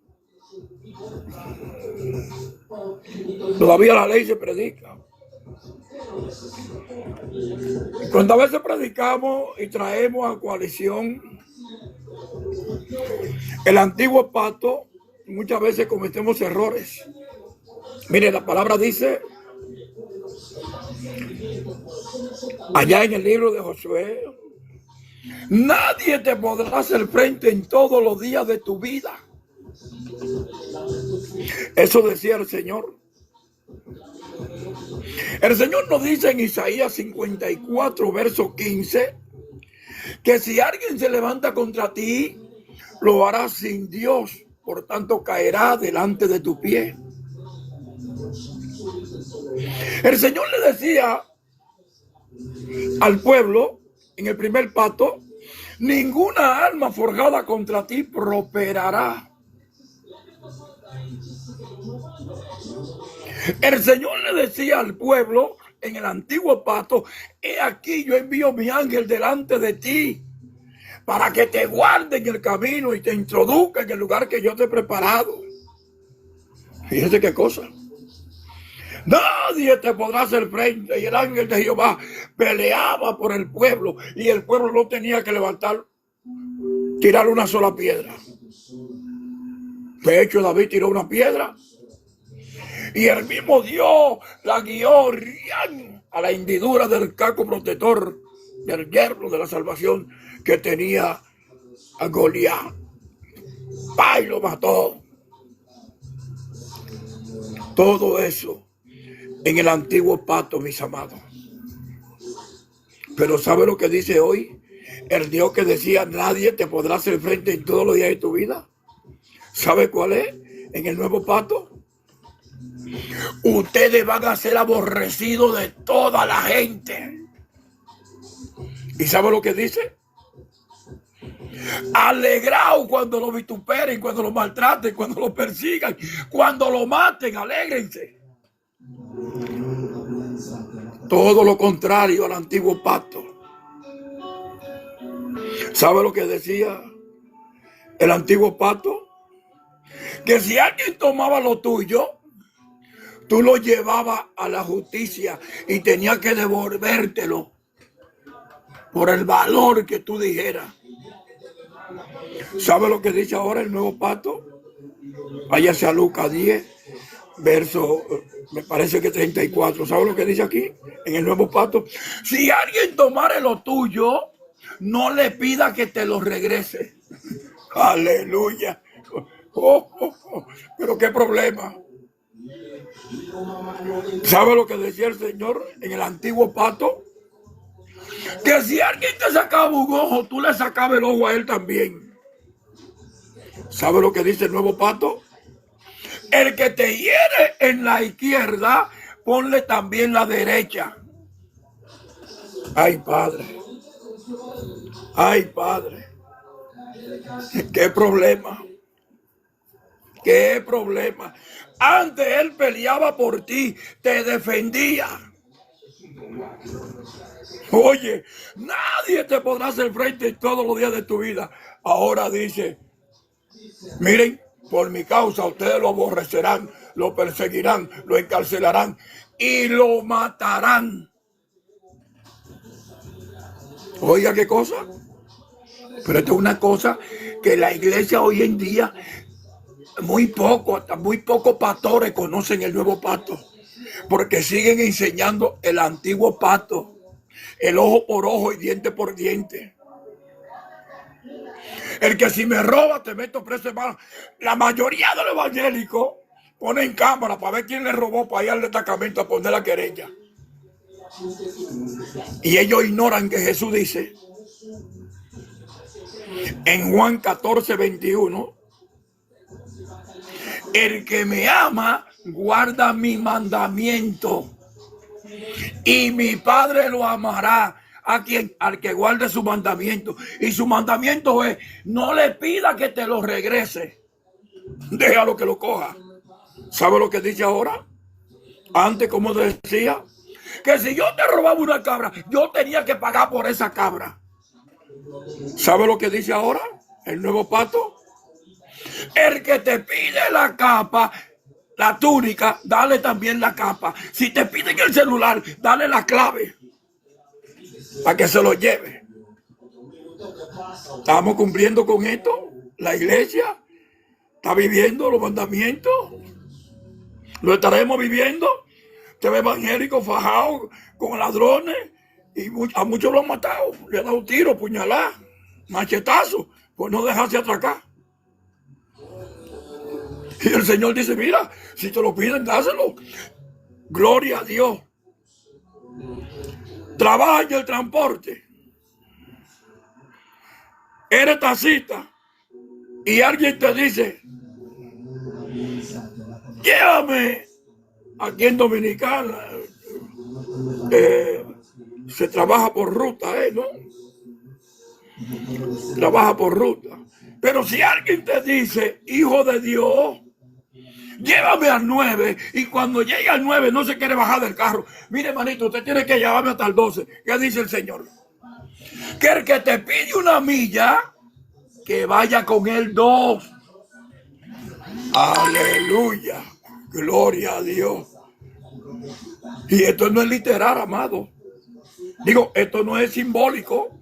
Todavía la ley se predica. Cuando a veces predicamos y traemos a coalición el antiguo pacto, muchas veces cometemos errores. Mire, la palabra dice allá en el libro de Josué: nadie te podrá hacer frente en todos los días de tu vida. Eso decía el Señor. El Señor nos dice en Isaías 54, verso 15, que si alguien se levanta contra ti, lo hará sin Dios, por tanto caerá delante de tu pie. El Señor le decía al pueblo en el primer pacto: ninguna arma forjada contra ti prosperará. El Señor le decía al pueblo en el antiguo pacto: he aquí yo envío mi ángel delante de ti para que te guarde en el camino y te introduzca en el lugar que yo te he preparado. Fíjense qué cosa. Nadie te podrá hacer frente. Y el ángel de Jehová peleaba por el pueblo, y el pueblo no tenía que tirar una sola piedra. De hecho, David tiró una piedra y el mismo Dios la guió a la hendidura del casco protector, del hierro de la salvación que tenía a Goliat. ¡Ay, lo mató! Todo eso en el antiguo pacto, mis amados. Pero ¿sabe lo que dice hoy? El Dios que decía: nadie te podrá hacer frente en todos los días de tu vida. ¿Sabe cuál es? en el nuevo pacto, ustedes van a ser aborrecidos de toda la gente. ¿Y sabe lo que dice? Alegraos cuando lo vituperen, cuando lo maltraten, cuando lo persigan, cuando lo maten, alégrense. Todo lo contrario al antiguo pacto. ¿Sabe lo que decía el antiguo pacto? Que si alguien tomaba lo tuyo, tú lo llevabas a la justicia y tenías que devolvértelo por el valor que tú dijeras. ¿Sabe lo que dice ahora el nuevo pacto? Váyase a Lucas 10, verso, me parece que 34. ¿Sabe lo que dice aquí? En el nuevo pacto. Si alguien tomare lo tuyo, no le pida que te lo regrese. Aleluya. Pero qué problema. ¿Sabe lo que decía el Señor en el antiguo pacto? Que si alguien te sacaba un ojo, tú le sacabas el ojo a él también. ¿Sabe lo que dice el nuevo pacto? El que te hiere en la izquierda, ponle también la derecha. Ay, Padre. Ay, Padre. Qué problema. Qué problema. Antes él peleaba por ti, te defendía. Oye, nadie te podrá hacer frente todos los días de tu vida. Ahora dice, miren, por mi causa ustedes lo aborrecerán, lo perseguirán, lo encarcelarán y lo matarán. Oiga, ¿qué cosa? Pero esto es una cosa que la iglesia hoy en día, hasta muy pocos pastores conocen el nuevo pacto, porque siguen enseñando el antiguo pacto, el ojo por ojo y diente por diente. El que si me roba te meto preso, hermano. La mayoría de los evangélicos ponen cámara para ver quién le robó, para ir al destacamento a poner la querella. Y ellos ignoran que Jesús dice en Juan 14, 21, el que me ama guarda mi mandamiento y mi Padre lo amará al que guarde su mandamiento. Y su mandamiento es: no le pida que te lo regrese, déjalo que lo coja. ¿Sabe lo que dice ahora? Antes, como decía, que si yo te robaba una cabra, yo tenía que pagar por esa cabra. ¿Sabe lo que dice ahora el nuevo pacto? El que te pide la capa, la túnica, dale también la capa. Si te piden el celular, dale la clave para que se lo lleve. ¿Estamos cumpliendo con esto? ¿La iglesia está viviendo los mandamientos? ¿Lo estaremos viviendo? Te ve evangélico fajado con ladrones y a muchos lo han matado. Le han dado tiro, puñalada, machetazo, por no dejarse atracar. Y el Señor dice: mira, si te lo piden, dáselo. Gloria a Dios. Trabaja en el transporte. Eres taxista y alguien te dice: llévame. Aquí en Dominicana se trabaja por ruta, ¿no? Trabaja por ruta. Pero si alguien te dice: hijo de Dios, llévame al 9, y cuando llegue al 9 no se quiere bajar del carro, mire, hermanito, usted tiene que llevarme hasta el 12. ¿Qué dice el Señor? Que el que te pide una milla, que vaya con él 2. Aleluya. Gloria a Dios. Y esto no es literal, amado. Digo, esto no es simbólico.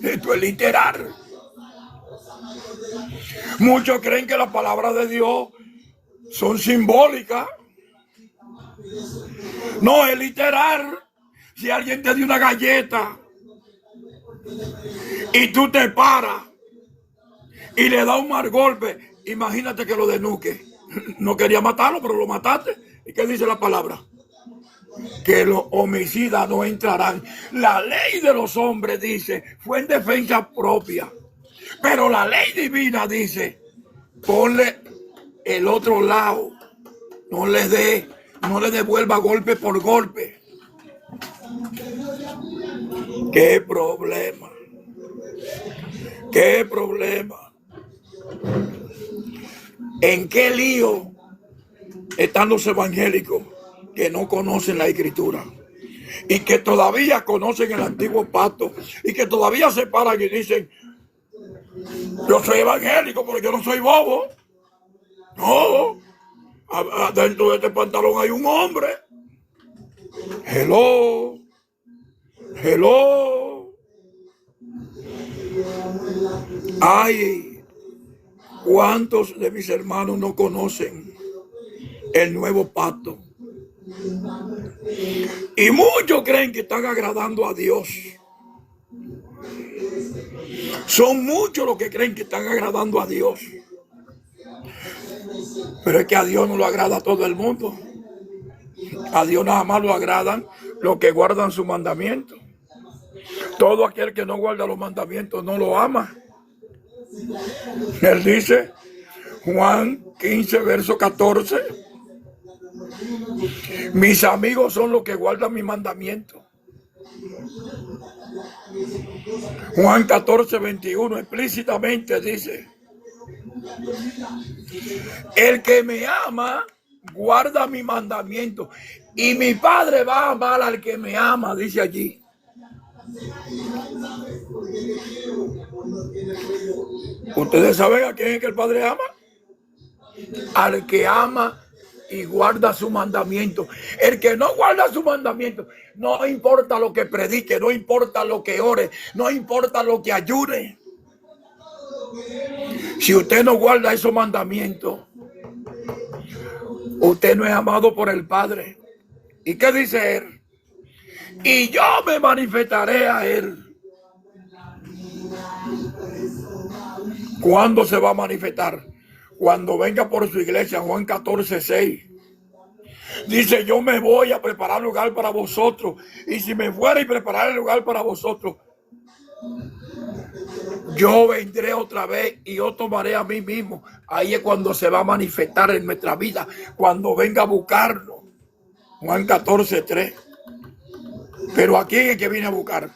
Esto es literal. Muchos creen que las palabras de Dios son simbólicas. No, es literal. Si alguien te dio una galleta y tú te paras y le das un mal golpe, imagínate que lo desnuque. No quería matarlo, pero lo mataste. ¿Y qué dice la palabra? Que los homicidas no entrarán. La ley de los hombres dice, fue en defensa propia. Pero la ley divina dice, ponle el otro lado. No le devuelva golpe por golpe. ¿Qué problema? ¿Qué problema? ¿En qué lío están los evangélicos que no conocen la Escritura y que todavía conocen el antiguo pacto y que todavía se paran y dicen: yo soy evangélico, pero yo no soy bobo? No, dentro de este pantalón hay un hombre. Hello. Ay, ¿cuántos de mis hermanos no conocen el nuevo pacto? Y muchos creen que están agradando a Dios. Son muchos los que creen que están agradando a Dios. Pero es que a Dios no lo agrada a todo el mundo. A Dios nada más lo agradan los que guardan su mandamiento. Todo aquel que no guarda los mandamientos no lo ama. Él dice, Juan 15, verso 14, mis amigos son los que guardan mi mandamiento. Juan 14, 21 explícitamente dice, el que me ama guarda mi mandamiento y mi Padre va a amar al que me ama, dice allí. ¿Ustedes saben a quién es que el Padre ama? Al que ama y guarda su mandamiento. El que no guarda su mandamiento, no importa lo que predique, no importa lo que ore, no importa lo que ayune. Si usted no guarda esos mandamientos, usted no es amado por el Padre. ¿Y qué dice él? Y yo me manifestaré a él. ¿Cuándo se va a manifestar? Cuando venga por su iglesia. Juan 14, 6. Dice, yo me voy a preparar lugar para vosotros. Y si me fuera y preparar el lugar para vosotros, yo vendré otra vez y yo tomaré a mí mismo. Ahí es cuando se va a manifestar en nuestra vida. Cuando venga a buscarnos. Juan 14, 3. Pero ¿a quién es que viene a buscar?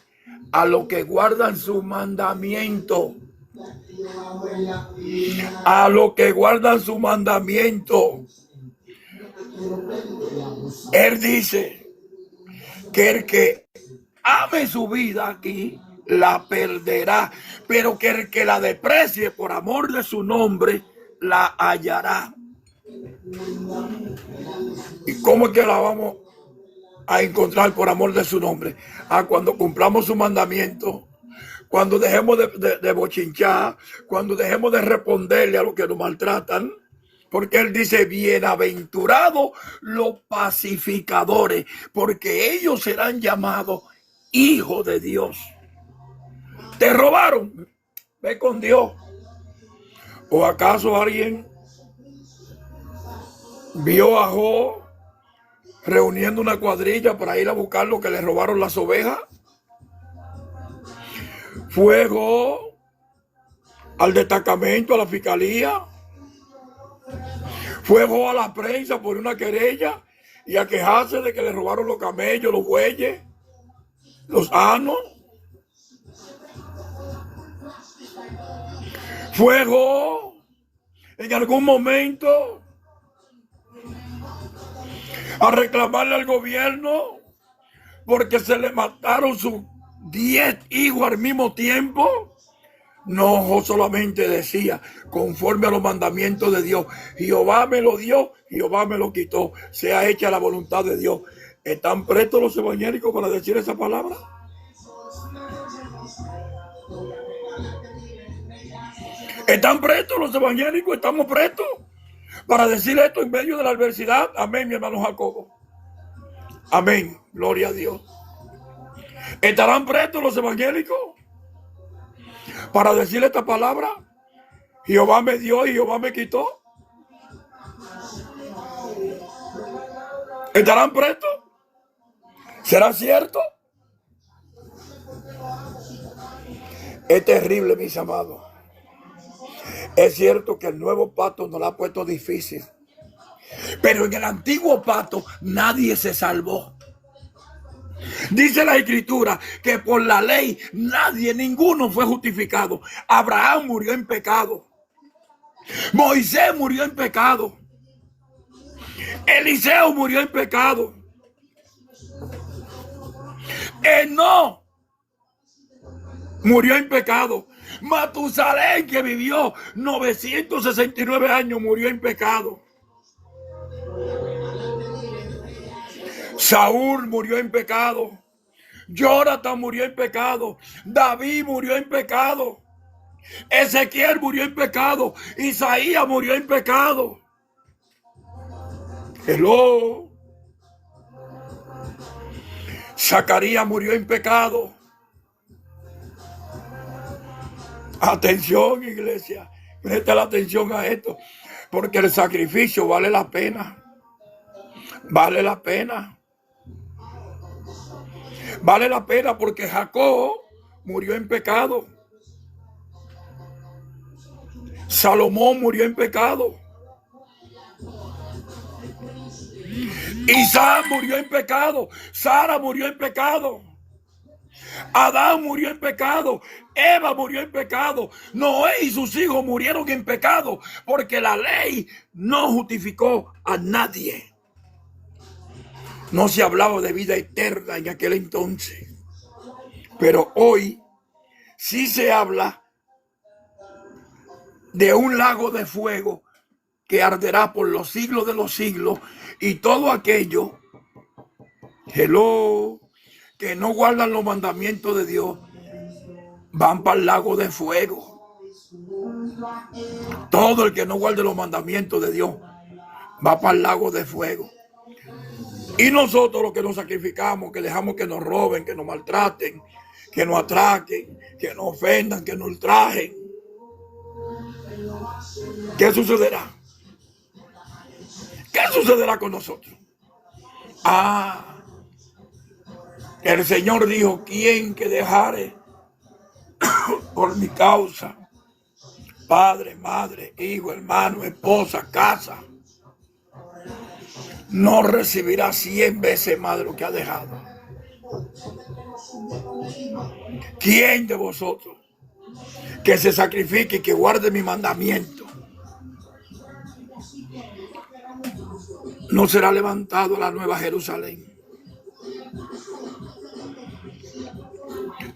A los que guardan su mandamiento. A los que guardan su mandamiento. Él dice que el que ame su vida aquí la perderá, pero que el que la desprecie por amor de su nombre la hallará. ¿Y cómo es que la vamos a encontrar por amor de su nombre? Cuando cumplamos su mandamiento, cuando dejemos de bochinchar, cuando dejemos de responderle a los que nos maltratan. Porque él dice, bienaventurados los pacificadores, porque ellos serán llamados hijos de Dios. ¿Te robaron? Ve con Dios. ¿O acaso alguien vio a Job reuniendo una cuadrilla para ir a buscar lo que le robaron las ovejas? Fue Job al destacamento, a la fiscalía. Fue Job a la prensa por una querella y a quejarse de que le robaron los camellos, los bueyes, los asnos. Fue Job en algún momento a reclamarle al gobierno porque se le mataron sus 10 hijos al mismo tiempo. No, Job solamente decía, conforme a los mandamientos de Dios, Jehová me lo dio, Jehová me lo quitó, sea hecha la voluntad de Dios. ¿Están prestos los evangélicos para decir esa palabra? ¿Están prestos los evangélicos? ¿Estamos prestos para decir esto en medio de la adversidad? Amén, mi hermano Jacobo. Amén, gloria a Dios. ¿Estarán prestos los evangélicos para decir esta palabra? Jehová me dio y Jehová me quitó. ¿Estarán prestos? ¿Será cierto? Es terrible, mis amados. Es cierto que el nuevo pacto nos lo ha puesto difícil, pero en el antiguo pacto nadie se salvó. Dice la Escritura que por la ley ninguno fue justificado. Abraham murió en pecado. Moisés murió en pecado. Eliseo murió en pecado. Enoc murió en pecado. Matusalén, que vivió 969 años, murió en pecado. Saúl murió en pecado. Jonathan murió en pecado. David murió en pecado. Ezequiel murió en pecado. Isaías murió en pecado. Hello. Zacarías murió en pecado. Atención, iglesia. Presta la atención a esto. Porque el sacrificio vale la pena. Vale la pena. Vale la pena porque Jacob murió en pecado. Salomón murió en pecado. Isaac murió en pecado. Sara murió en pecado. Adán murió en pecado. Eva murió en pecado. Noé y sus hijos murieron en pecado porque la ley no justificó a nadie. No se hablaba de vida eterna en aquel entonces. Pero hoy sí se habla de un lago de fuego que arderá por los siglos de los siglos, y todo aquello, que no guardan los mandamientos de Dios, van para el lago de fuego. Todo el que no guarde los mandamientos de Dios va para el lago de fuego. Y nosotros los que nos sacrificamos, que dejamos que nos roben, que nos maltraten, que nos atraquen, que nos ofendan, que nos ultrajen, ¿qué sucederá? ¿Qué sucederá con nosotros? El Señor dijo: ¿quién que dejare por mi causa padre, madre, hijo, hermano, esposa, casa, no recibirá 100 veces más de lo que ha dejado? ¿Quién de vosotros que se sacrifique y que guarde mi mandamiento no será levantado a la nueva Jerusalén?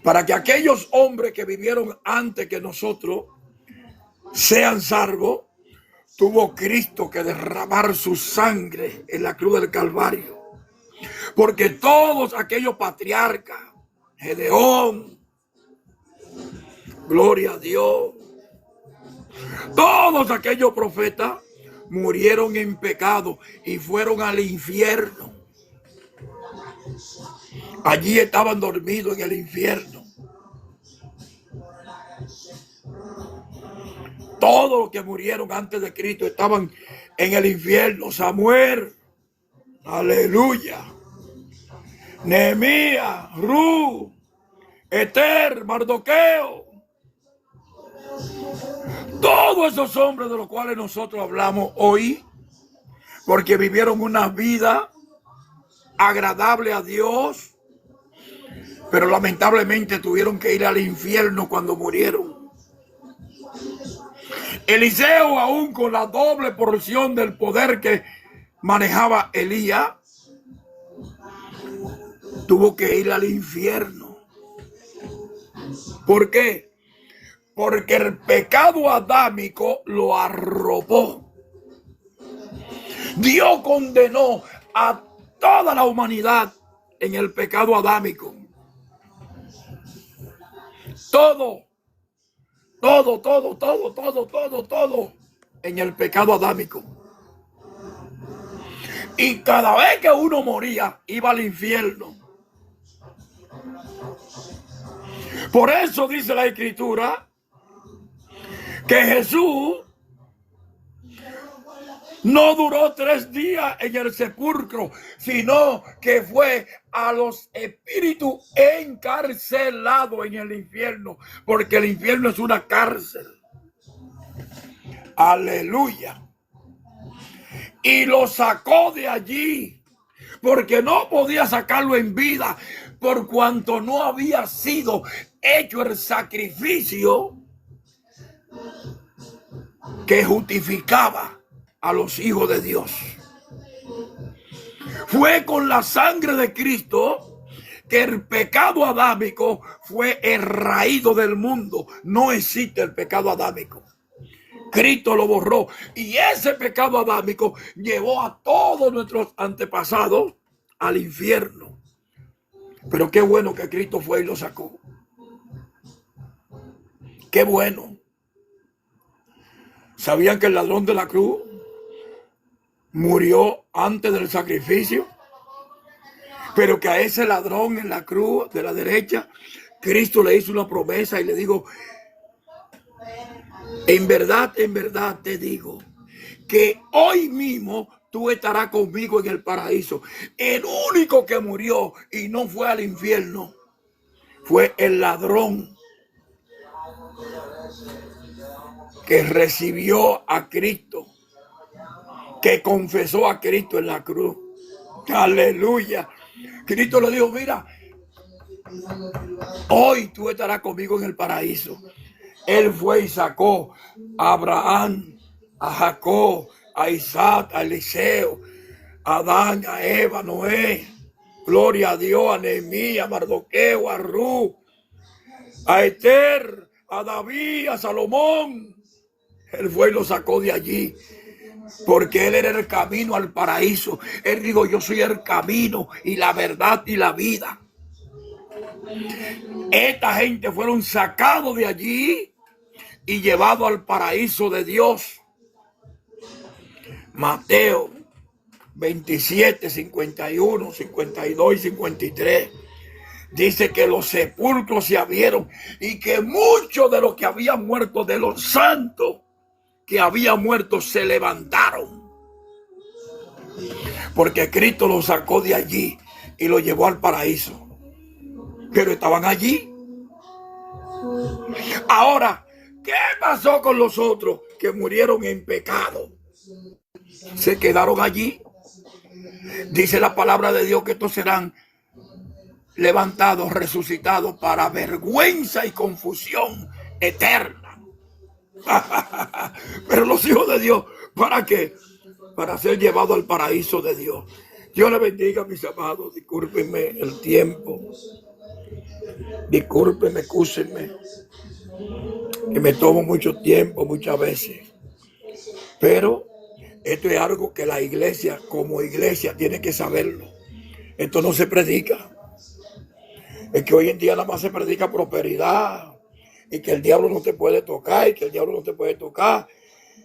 Para que aquellos hombres que vivieron antes que nosotros sean salvos, tuvo Cristo que derramar su sangre en la cruz del Calvario. Porque todos aquellos patriarcas, Gedeón, gloria a Dios, todos aquellos profetas murieron en pecado y fueron al infierno. Allí estaban dormidos en el infierno. Todos los que murieron antes de Cristo estaban en el infierno. Samuel, aleluya, Nehemías, Ruth, Ester, Mardoqueo, todos esos hombres de los cuales nosotros hablamos hoy, porque vivieron una vida agradable a Dios, pero lamentablemente tuvieron que ir al infierno cuando murieron. Eliseo, aún con la doble porción del poder que manejaba Elías, tuvo que ir al infierno. ¿Por qué? Porque el pecado adámico lo arropó. Dios condenó a toda la humanidad en el pecado adámico. Todo en el pecado adámico. Y cada vez que uno moría, iba al infierno. Por eso dice la Escritura que Jesús no duró 3 días en el sepulcro, sino que fue a los espíritus encarcelados en el infierno, porque el infierno es una cárcel. Aleluya. Y lo sacó de allí, porque no podía sacarlo en vida, por cuanto no había sido hecho el sacrificio que justificaba a los hijos de Dios. Fue con la sangre de Cristo que el pecado adámico fue erraído del mundo. No existe el pecado adámico. Cristo lo borró, y ese pecado adámico llevó a todos nuestros antepasados al infierno. Pero qué bueno que Cristo fue y lo sacó. Qué bueno. ¿Sabían que el ladrón de la cruz murió antes del sacrificio? Pero que a ese ladrón en la cruz de la derecha, Cristo le hizo una promesa y le dijo: en verdad te digo que hoy mismo tú estarás conmigo en el paraíso. El único que murió y no fue al infierno fue el ladrón que recibió a Cristo, que confesó a Cristo en la cruz. Aleluya. Cristo le dijo: mira, hoy tú estarás conmigo en el paraíso. Él fue y sacó a Abraham, a Jacob, a Isaac, a Eliseo, a Adán, a Eva, a Noé. Gloria a Dios, a Nehemías, a Mardoqueo, a Ruth, a Esther, a David, a Salomón. Él fue y lo sacó de allí, porque él era el camino al paraíso. Él dijo: yo soy el camino y la verdad y la vida. Esta gente fueron sacados de allí y llevados al paraíso de Dios. Mateo 27, 51, 52 y 53. Dice que los sepulcros se abrieron y que muchos de los que habían muerto, de los santos que habían muerto, se levantaron. Porque Cristo los sacó de allí y los llevó al paraíso. Pero estaban allí. Ahora, ¿qué pasó con los otros que murieron en pecado? Se quedaron allí. Dice la palabra de Dios que estos serán levantados, resucitados para vergüenza y confusión eterna. Pero los hijos de Dios, ¿para qué? Para ser llevados al paraíso de Dios. Dios les bendiga, mis amados. Discúlpenme el tiempo. Discúlpenme, excúsenme, que me tomo mucho tiempo muchas veces. Pero esto es algo que la iglesia, como iglesia, tiene que saberlo. Esto no se predica. Es que hoy en día nada más se predica prosperidad, y que el diablo no te puede tocar, y que el diablo no te puede tocar,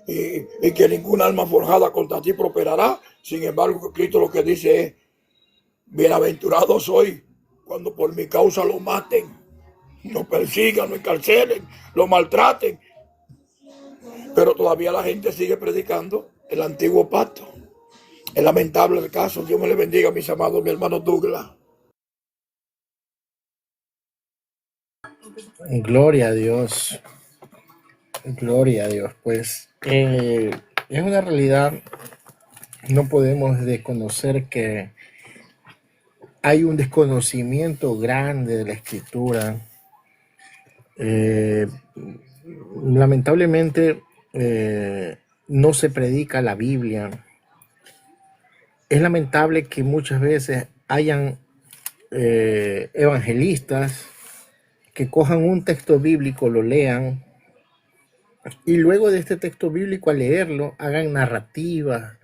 y que ninguna alma forjada contra ti prosperará. Sin embargo, Cristo lo que dice es: bienaventurado soy cuando por mi causa lo maten, lo persigan, lo encarcelen, lo maltraten. Pero todavía la gente sigue predicando el antiguo pacto. Es lamentable el caso. Dios me le bendiga, mis amados, mi hermano Douglas. Gloria a Dios. Gloria a Dios. Pues es una realidad. No podemos desconocer que hay un desconocimiento grande de la Escritura. Lamentablemente no se predica la Biblia. Es lamentable que muchas veces hayan evangelistas que cojan un texto bíblico, lo lean, y luego de este texto bíblico, al leerlo, hagan narrativas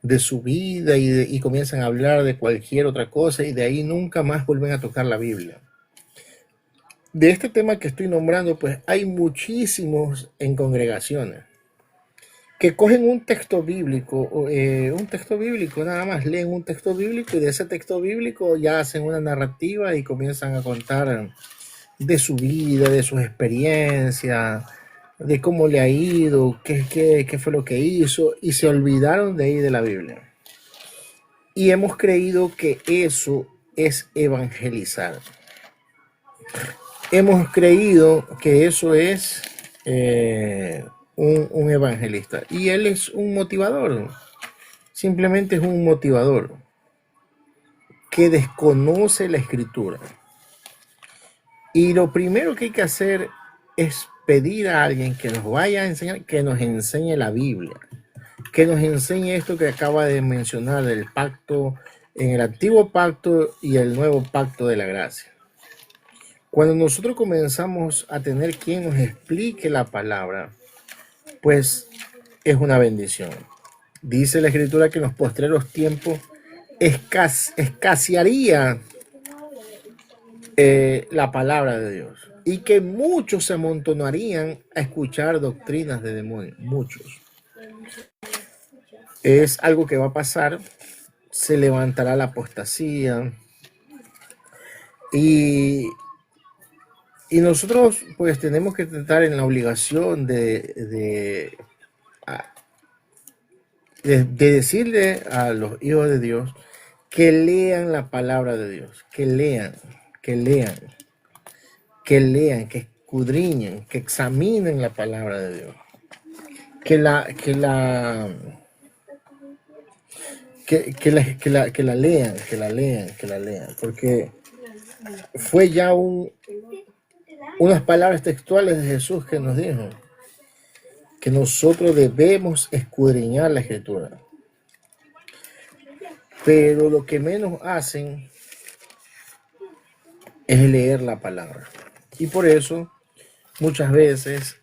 de su vida y comienzan a hablar de cualquier otra cosa, y de ahí nunca más vuelven a tocar la Biblia. De este tema que estoy nombrando, pues hay muchísimos en congregaciones que cogen un texto bíblico nada más, leen un texto bíblico, y de ese texto bíblico ya hacen una narrativa y comienzan a contar de su vida, de sus experiencias, de cómo le ha ido, qué fue lo que hizo, y se olvidaron de ahí de la Biblia. Y hemos creído que eso es evangelizar. Hemos creído que eso es un evangelista. Y él es un motivador. Simplemente es un motivador que desconoce la escritura. Y lo primero que hay que hacer es pedir a alguien que nos vaya a enseñar, que nos enseñe la Biblia, que nos enseñe esto que acaba de mencionar del pacto, en el antiguo pacto y el nuevo pacto de la gracia. Cuando nosotros comenzamos a tener quien nos explique la palabra, pues es una bendición. Dice la escritura que en los postreros tiempos escasearía la palabra de Dios y que muchos se amontonarían a escuchar doctrinas de demonios. Muchos. Es algo que va a pasar. Se levantará la apostasía y nosotros pues tenemos que estar en la obligación de decirle a los hijos de Dios que lean la palabra de Dios, que lean, que escudriñen, que examinen la palabra de Dios, que la lean, porque fue ya unas palabras textuales de Jesús que nos dijo que nosotros debemos escudriñar la escritura. Pero lo que menos hacen es leer la palabra. Y por eso muchas veces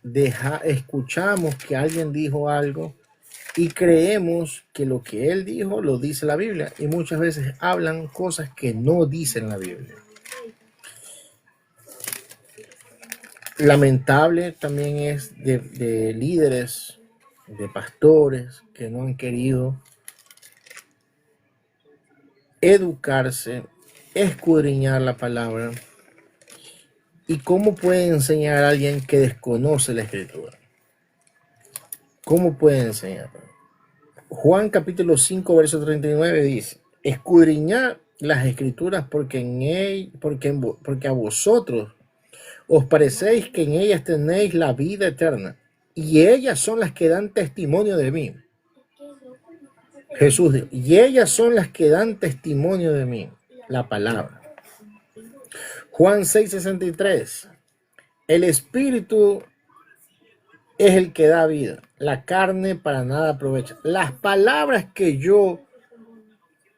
escuchamos que alguien dijo algo y creemos que lo que él dijo lo dice la Biblia. Y muchas veces hablan cosas que no dicen la Biblia. Lamentable también es de líderes, de pastores que no han querido educarse, escudriñar la palabra. ¿Y cómo puede enseñar a alguien que desconoce la escritura? ¿Cómo puede enseñar? Juan capítulo 5, verso 39 dice: escudriñad las escrituras porque a vosotros os parecéis que en ellas tenéis la vida eterna, y ellas son las que dan testimonio de mí. Jesús dijo, y ellas son las que dan testimonio de mí, la palabra. Juan 6:63, el espíritu es el que da vida, la carne para nada aprovecha. Las palabras que yo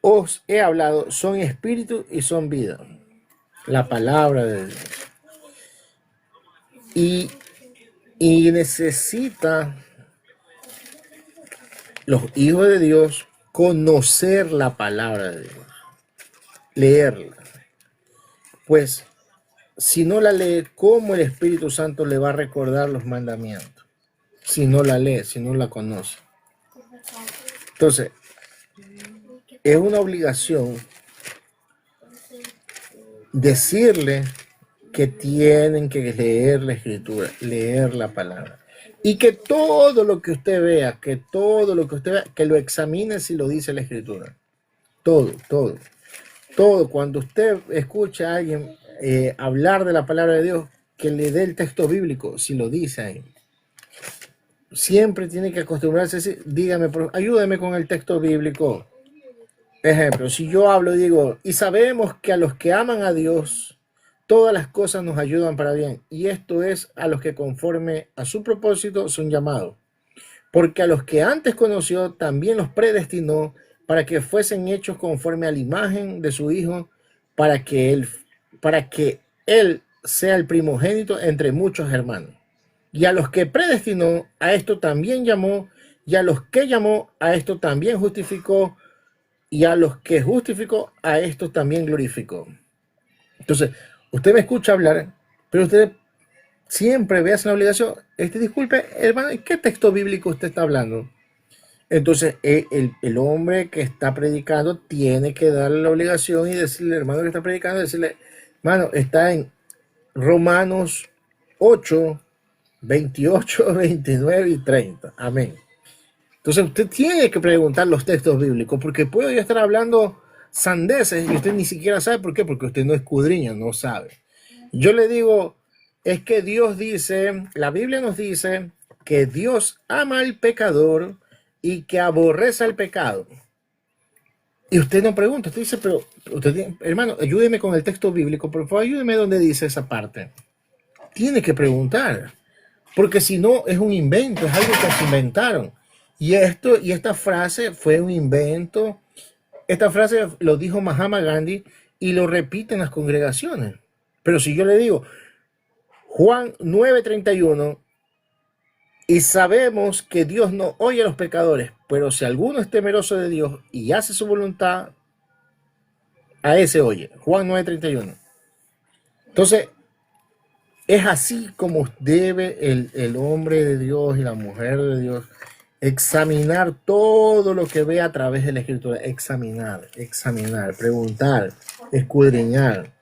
os he hablado son espíritu y son vida, la palabra de Dios. Y necesita los hijos de Dios conocer la palabra de Dios, leerla. Pues si no la lee, ¿cómo el Espíritu Santo le va a recordar los mandamientos? Si no la lee, si no la conoce. Entonces, es una obligación decirle que tienen que leer la escritura, leer la palabra. Y que todo lo que usted vea, que lo examine si lo dice la escritura. Todo. Cuando usted escucha a alguien hablar de la palabra de Dios, que le dé el texto bíblico, si lo dice ahí. Siempre tiene que acostumbrarse a decir, dígame, ayúdeme con el texto bíblico. Ejemplo, si yo hablo y digo, y sabemos que a los que aman a Dios, todas las cosas nos ayudan para bien. Y esto es a los que conforme a su propósito son llamados. Porque a los que antes conoció, también los predestinó para que fuesen hechos conforme a la imagen de su Hijo, para que él sea el primogénito entre muchos hermanos. Y a los que predestinó, a esto también llamó, y a los que llamó, a esto también justificó, y a los que justificó, a esto también glorificó. Entonces, usted me escucha hablar, pero usted siempre ve la obligación. Disculpe, hermano, ¿qué texto bíblico usted está hablando? Entonces, el hombre que está predicando tiene que darle la obligación y decirle, hermano que está predicando, decirle, hermano, está en Romanos 8, 28, 29 y 30. Amén. Entonces, usted tiene que preguntar los textos bíblicos, porque puedo yo estar hablando sandeces y usted ni siquiera sabe por qué, porque usted no escudriña, no sabe. Yo le digo, es que Dios dice, la Biblia nos dice que Dios ama al pecador y que aborrece al pecado. Y usted no pregunta, usted dice, pero usted, hermano, ayúdeme con el texto bíblico, por favor, ayúdeme donde dice esa parte. Tiene que preguntar, porque si no es un invento, es algo que se inventaron. Y esta frase fue un invento. Esta frase lo dijo Mahatma Gandhi y lo repiten las congregaciones. Pero si yo le digo Juan 9:31, y sabemos que Dios no oye a los pecadores, pero si alguno es temeroso de Dios y hace su voluntad, a ese oye. Juan 9:31. Entonces, es así como debe el hombre de Dios y la mujer de Dios examinar todo lo que ve a través de la Escritura. Examinar, preguntar, escudriñar.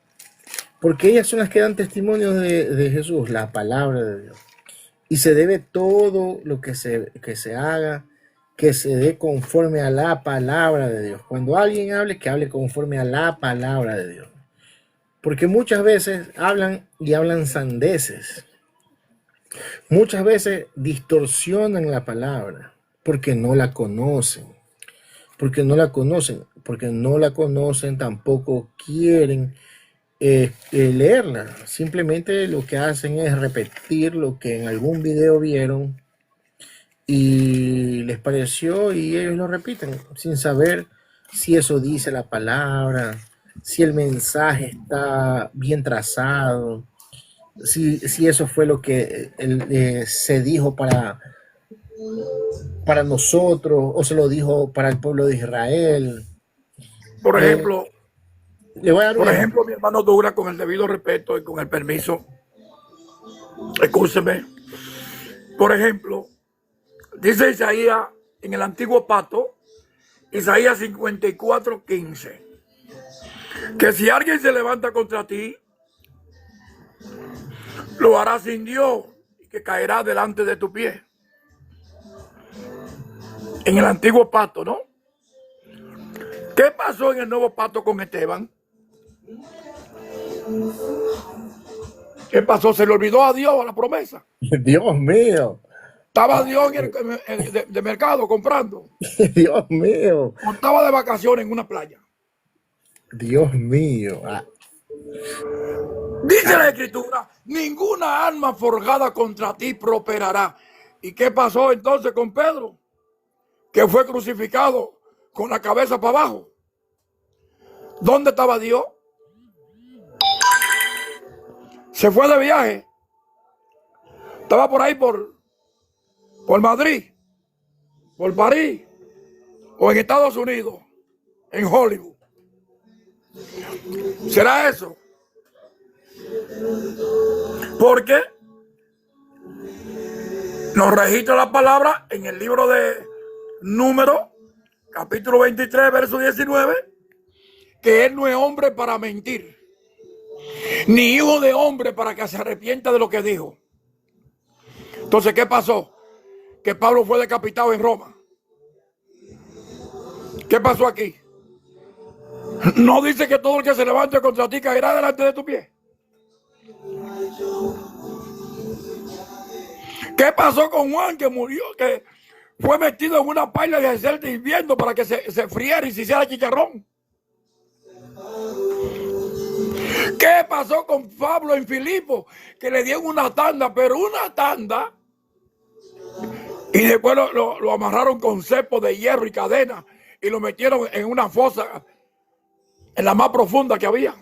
Porque ellas son las que dan testimonio de Jesús, la palabra de Dios. Y se debe todo lo que se haga, que se dé conforme a la palabra de Dios. Cuando alguien hable, que hable conforme a la palabra de Dios. Porque muchas veces hablan sandeces. Muchas veces distorsionan la palabra porque no la conocen. Porque no la conocen, tampoco quieren leerla. Simplemente lo que hacen es repetir lo que en algún video vieron y les pareció y ellos lo repiten sin saber si eso dice la palabra, si el mensaje está bien trazado, si eso fue lo que se dijo para nosotros o se lo dijo para el pueblo de Israel. Por ejemplo, le voy a dar un ejemplo. mi hermano Douglas, con el debido respeto y con el permiso, escúcheme. Por ejemplo, dice Isaías en el antiguo pacto, Isaías 54:15, que si alguien se levanta contra ti, lo hará sin Dios y que caerá delante de tu pie. En el antiguo pacto, ¿no? ¿Qué pasó en el nuevo pacto con Esteban? ¿Qué pasó? ¿Se le olvidó a Dios la promesa? Dios mío. Estaba Dios de mercado comprando. Dios mío. O estaba de vacaciones en una playa. Dios mío. Dice la Escritura, ninguna arma forjada contra ti prosperará. ¿Y qué pasó entonces con Pedro? Que fue crucificado con la cabeza para abajo. ¿Dónde estaba Dios? Se fue de viaje. Estaba por ahí por Madrid, por París, o en Estados Unidos, en Hollywood. ¿Será eso? Porque nos registra la palabra en el libro de Números, capítulo 23, verso 19, que él no es hombre para mentir, ni hijo de hombre para que se arrepienta de lo que dijo. Entonces, ¿qué pasó? Que Pablo fue decapitado en Roma. ¿Qué pasó aquí? No dice que todo el que se levante contra ti caerá delante de tu pie. ¿Qué pasó con Juan, que murió, que fue metido en una paila de aceite hirviendo para que se friera y se hiciera chicharrón? ¿Qué pasó con Pablo en Filipo, que le dieron una tanda, pero una tanda, y después lo amarraron con cepos de hierro y cadena y lo metieron en una fosa, en la más profunda que había?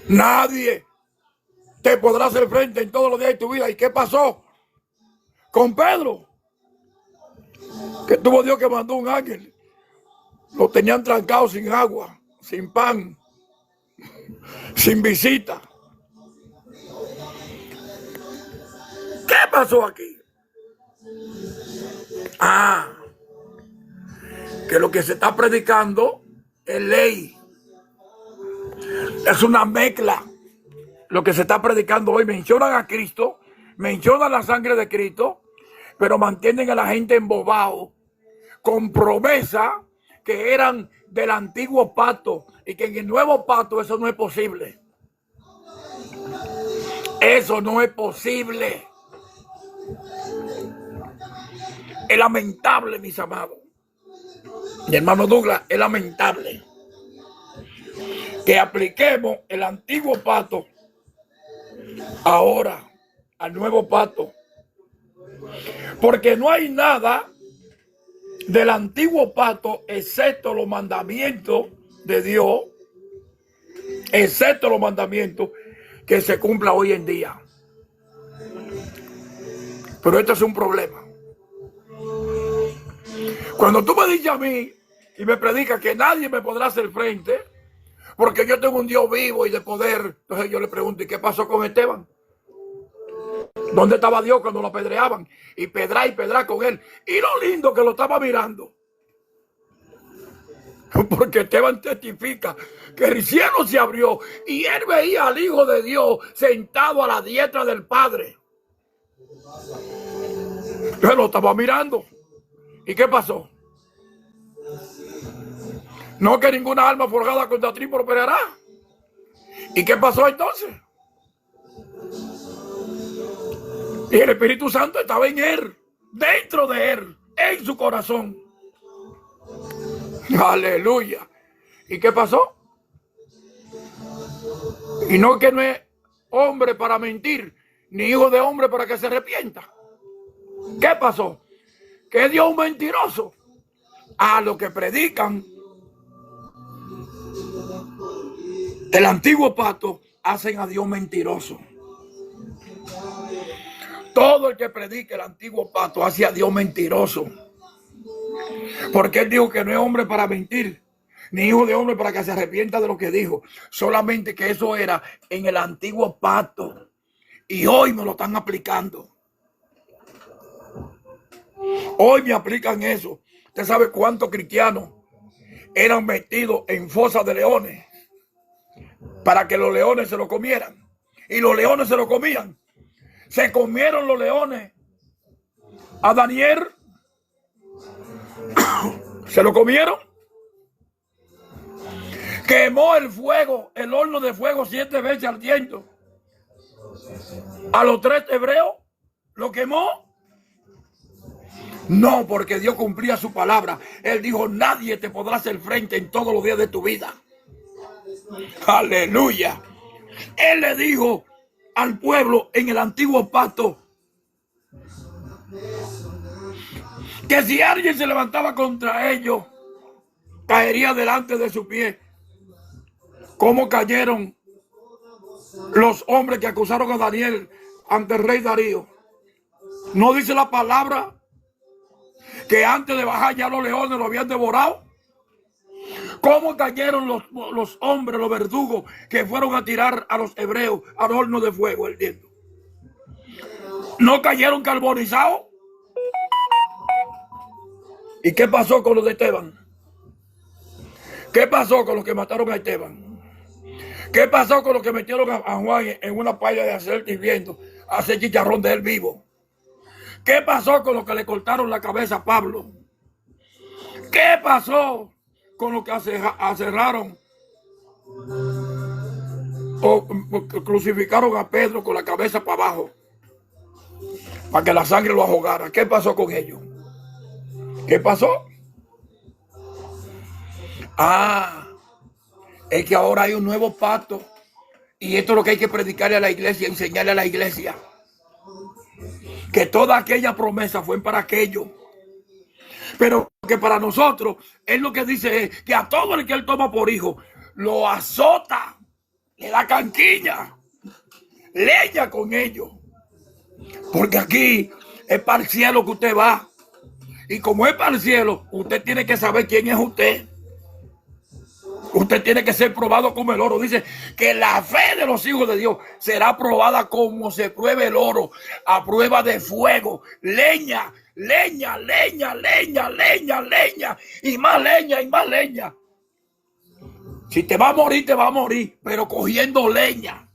Nadie te podrá hacer frente en todos los días de tu vida. ¿Y qué pasó con Pedro? Que tuvo Dios que mandó un ángel. Lo tenían trancado sin agua, sin pan, sin visita. ¿Qué pasó aquí? Que lo que se está predicando es ley. Es una mezcla. Lo que se está predicando hoy, mencionan a Cristo, mencionan la sangre de Cristo, pero mantienen a la gente embobado con promesas que eran del antiguo pacto y que en el nuevo pacto eso no es posible. Eso no es posible. Es lamentable, mis amados. Mi hermano Douglas, es lamentable que apliquemos el antiguo pacto ahora al nuevo pacto. Porque no hay nada del antiguo pacto excepto los mandamientos de Dios, excepto los mandamientos que se cumpla hoy en día. Pero esto es un problema. Cuando tú me dices a mí y me predicas que nadie me podrá hacer frente porque yo tengo un Dios vivo y de poder, entonces yo le pregunto, ¿y qué pasó con Esteban? ¿Dónde estaba Dios cuando lo apedreaban? Y pedra con él. Y lo lindo que lo estaba mirando. Porque Esteban testifica que el cielo se abrió y él veía al Hijo de Dios sentado a la diestra del Padre. Él lo estaba mirando. ¿Y qué pasó? No, que ninguna alma forjada contra ti prosperará. ¿Y qué pasó entonces? Y el Espíritu Santo estaba en él, dentro de él, en su corazón. Aleluya. ¿Y qué pasó? Y no que no es hombre para mentir, ni hijo de hombre para que se arrepienta. ¿Qué pasó? Que Dios es un mentiroso. A los que predican el antiguo pacto hacen a Dios mentiroso. Todo el que predique el antiguo pacto hace a Dios mentiroso. Porque él dijo que no es hombre para mentir, ni hijo de hombre para que se arrepienta de lo que dijo. Solamente que eso era en el antiguo pacto. Y hoy me lo están aplicando. Hoy me aplican eso. ¿Usted sabe cuántos cristianos eran metidos en fosas de leones para que los leones se lo comieran? Y los leones se lo comían. Se comieron los leones a Daniel. Se lo comieron. Quemó el fuego, el horno de fuego 7 veces ardiendo. A los 3 hebreos lo quemó. No, porque Dios cumplía su palabra. Él dijo, nadie te podrá hacer frente en todos los días de tu vida. Aleluya. Él le dijo al pueblo en el antiguo pacto que si alguien se levantaba contra ellos, caería delante de su pie. ¿Cómo cayeron los hombres que acusaron a Daniel ante el rey Darío? ¿No dice la palabra que antes de bajar ya los leones lo habían devorado? ¿Cómo cayeron los hombres, los verdugos que fueron a tirar a los hebreos al horno de fuego el viento? ¿No cayeron carbonizados? ¿Y qué pasó con los de Esteban? ¿Qué pasó con los que mataron a Esteban? ¿Qué pasó con los que metieron a Juan en una palla de aceite hirviendo a hacer chicharrón de él vivo? ¿Qué pasó con los que le cortaron la cabeza a Pablo? ¿Qué pasó con los que aserraron o crucificaron a Pedro con la cabeza para abajo para que la sangre lo ahogara? ¿Qué pasó con ellos? ¿Qué pasó? Es que ahora hay un nuevo pacto y esto es lo que hay que predicarle a la iglesia, enseñarle a la iglesia, que toda aquella promesa fue para aquello, pero que para nosotros él lo que dice es que a todo el que él toma por hijo lo azota, le da canquilla, leña con ellos, porque aquí es para el cielo que usted va. Y como es para el cielo, usted tiene que saber quién es usted. Usted tiene que ser probado como el oro. Dice que la fe de los hijos de Dios será probada como se pruebe el oro, a prueba de fuego. Leña, leña, leña, leña, leña, leña. Y más leña y más leña. Si te va a morir, te va a morir, pero cogiendo leña.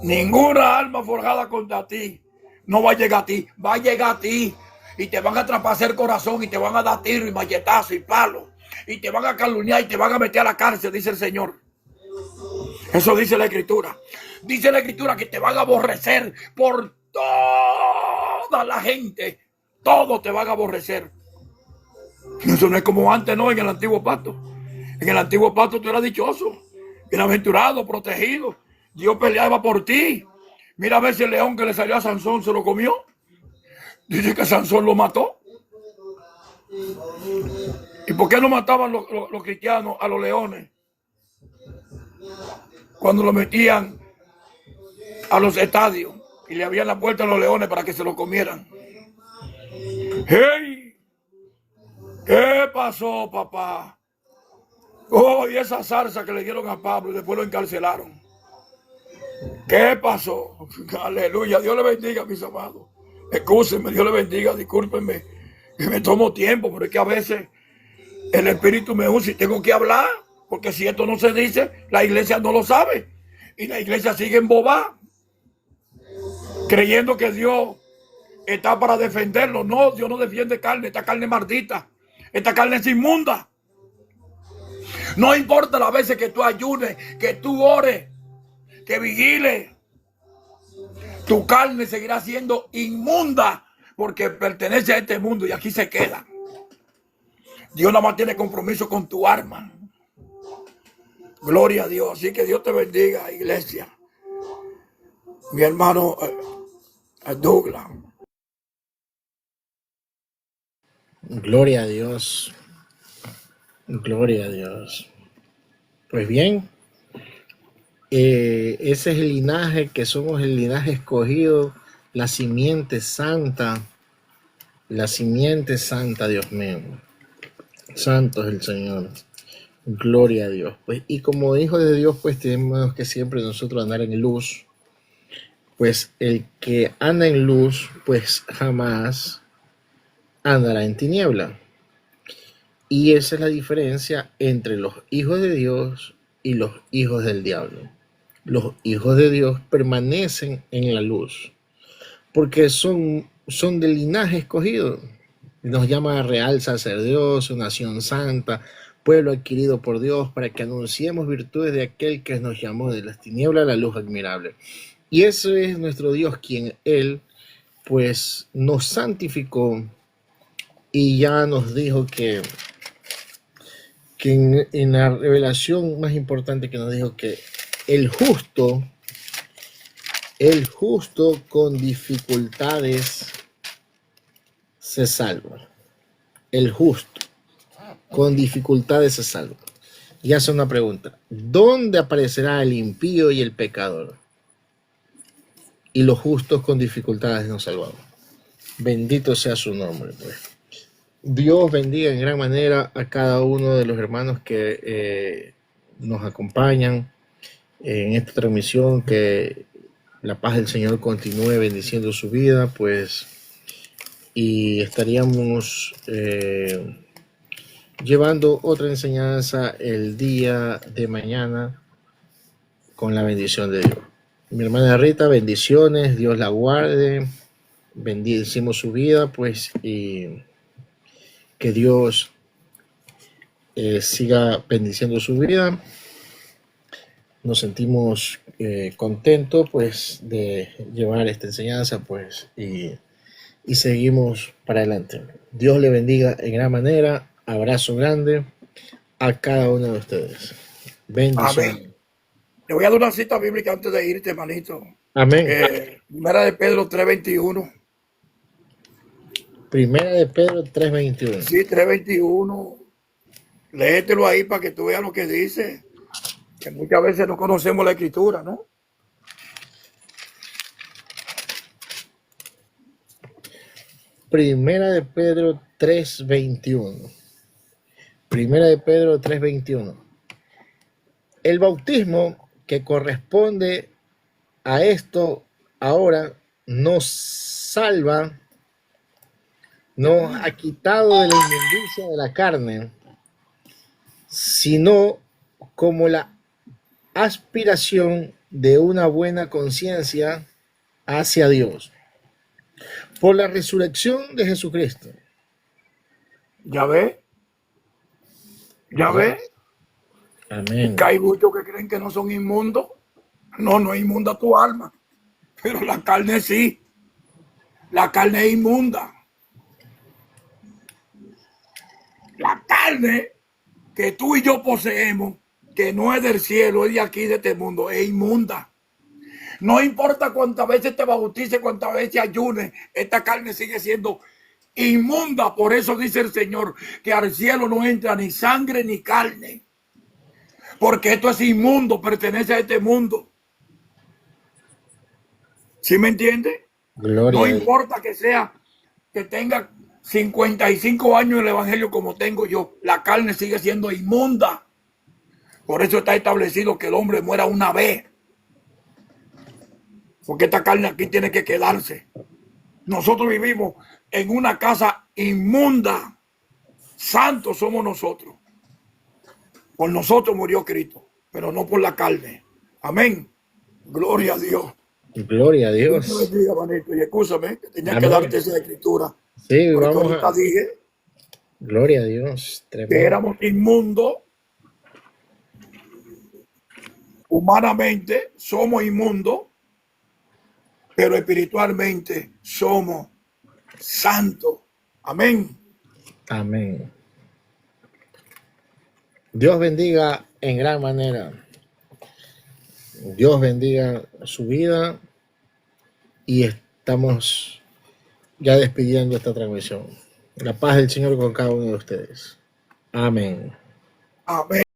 Ninguna alma forjada contra ti no va a llegar a ti, va a llegar a ti y te van a traspasar el corazón y te van a dar tiro y machetazo y palo y te van a calumniar y te van a meter a la cárcel, dice el Señor. Eso dice la Escritura. Dice la Escritura que te van a aborrecer por toda la gente. Todo te van a aborrecer. Eso no es como antes, no, en el antiguo pacto. En el antiguo pacto tú eras dichoso, bienaventurado, protegido. Dios peleaba por ti. Mira a ver si el león que le salió a Sansón se lo comió. Dice que Sansón lo mató. ¿Y por qué no mataban los cristianos a los leones? Cuando lo metían a los estadios y le abrían la puerta a los leones para que se lo comieran. ¡Hey! ¿Qué pasó, papá? Oh, y esa zarza que le dieron a Pablo y después lo encarcelaron. ¿Qué pasó? Aleluya, Dios le bendiga, mis amados. Excúsenme, Dios le bendiga, discúlpenme que me tomo tiempo, pero es que a veces el Espíritu me usa y tengo que hablar, porque si esto no se dice, la iglesia no lo sabe. Y la iglesia sigue embobada, creyendo que Dios está para defenderlo. No, Dios no defiende carne, esta carne maldita, esta carne es inmunda. No importa las veces que tú ayunes, que tú ores, que vigiles, tu carne seguirá siendo inmunda porque pertenece a este mundo y aquí se queda. Dios nada más tiene compromiso con tu alma. Gloria a Dios. Así que Dios te bendiga, iglesia. Mi hermano Douglas. Gloria a Dios. Gloria a Dios. Pues bien, ese es el linaje, que somos el linaje escogido, la simiente santa, Dios mío. Santo es el Señor. Gloria a Dios. Pues, y como hijos de Dios, pues tenemos que siempre nosotros andar en luz. Pues el que anda en luz, pues jamás andará en tiniebla. Y esa es la diferencia entre los hijos de Dios y los hijos del diablo. Los hijos de Dios permanecen en la luz, porque son del linaje escogido. Nos llama real sacerdocio, nación santa, pueblo adquirido por Dios, para que anunciemos virtudes de aquel que nos llamó de las tinieblas a la luz admirable. Y ese es nuestro Dios, quien Él pues nos santificó y ya nos dijo que en la revelación más importante que nos dijo que el justo con dificultades se salva. El justo con dificultades se salva. Y hace una pregunta: ¿dónde aparecerá el impío y el pecador? Y los justos con dificultades nos salvamos. Bendito sea su nombre, pues. Dios bendiga en gran manera a cada uno de los hermanos que nos acompañan en esta transmisión. Que la paz del Señor continúe bendiciendo su vida, pues, y estaríamos llevando otra enseñanza el día de mañana con la bendición de Dios. Mi hermana Rita, bendiciones, Dios la guarde, bendecimos su vida, pues, y que Dios siga bendiciendo su vida. Nos sentimos contentos, pues, de llevar esta enseñanza, pues, y seguimos para adelante. Dios le bendiga en gran manera. Abrazo grande a cada uno de ustedes. Bendiciones. Amén. Le voy a dar una cita bíblica antes de irte, hermanito. Amén. Primera de Pedro 3:21. Primera de Pedro 3:21. Sí, 3:21. Léetelo ahí para que tú veas lo que dice. Que muchas veces no conocemos la escritura, ¿no? Primera de Pedro 3:21. Primera de Pedro 3:21. El bautismo que corresponde a esto ahora nos salva, nos ha quitado de la inmundicia de la carne, sino como la aspiración de una buena conciencia hacia Dios por la resurrección de Jesucristo. ¿Ya ve? ¿Ya ve? Amén. Que hay muchos que creen que no son inmundos. No, no es inmunda tu alma, pero la carne sí. La carne es inmunda. La carne que tú y yo poseemos, que no es del cielo, es de aquí, de este mundo, es inmunda. No importa cuántas veces te bautices, cuántas veces ayunes, esta carne sigue siendo inmunda. Por eso dice el Señor que al cielo no entra ni sangre ni carne, porque esto es inmundo, pertenece a este mundo. ¿Sí me entiende? Gloria No a Dios. importa que sea, que tenga 55 años en el evangelio como tengo yo, la carne sigue siendo inmunda. Por eso está establecido que el hombre muera una vez, porque esta carne aquí tiene que quedarse. Nosotros vivimos en una casa inmunda. Santos somos nosotros. Por nosotros murió Cristo, pero no por la carne. Amén. Gloria a Dios. Gloria a Dios te Dios. bendiga, manito. Y escúchame, que tenía que Amén. darte esa escritura. Sí, Porque vamos ahorita a. dije Gloria a Dios. que Tremendo. éramos inmundos. Humanamente somos inmundos, pero espiritualmente somos santos. Amén. Amén. Dios bendiga en gran manera. Dios bendiga su vida. Y estamos ya despidiendo esta transmisión. La paz del Señor con cada uno de ustedes. Amén. Amén.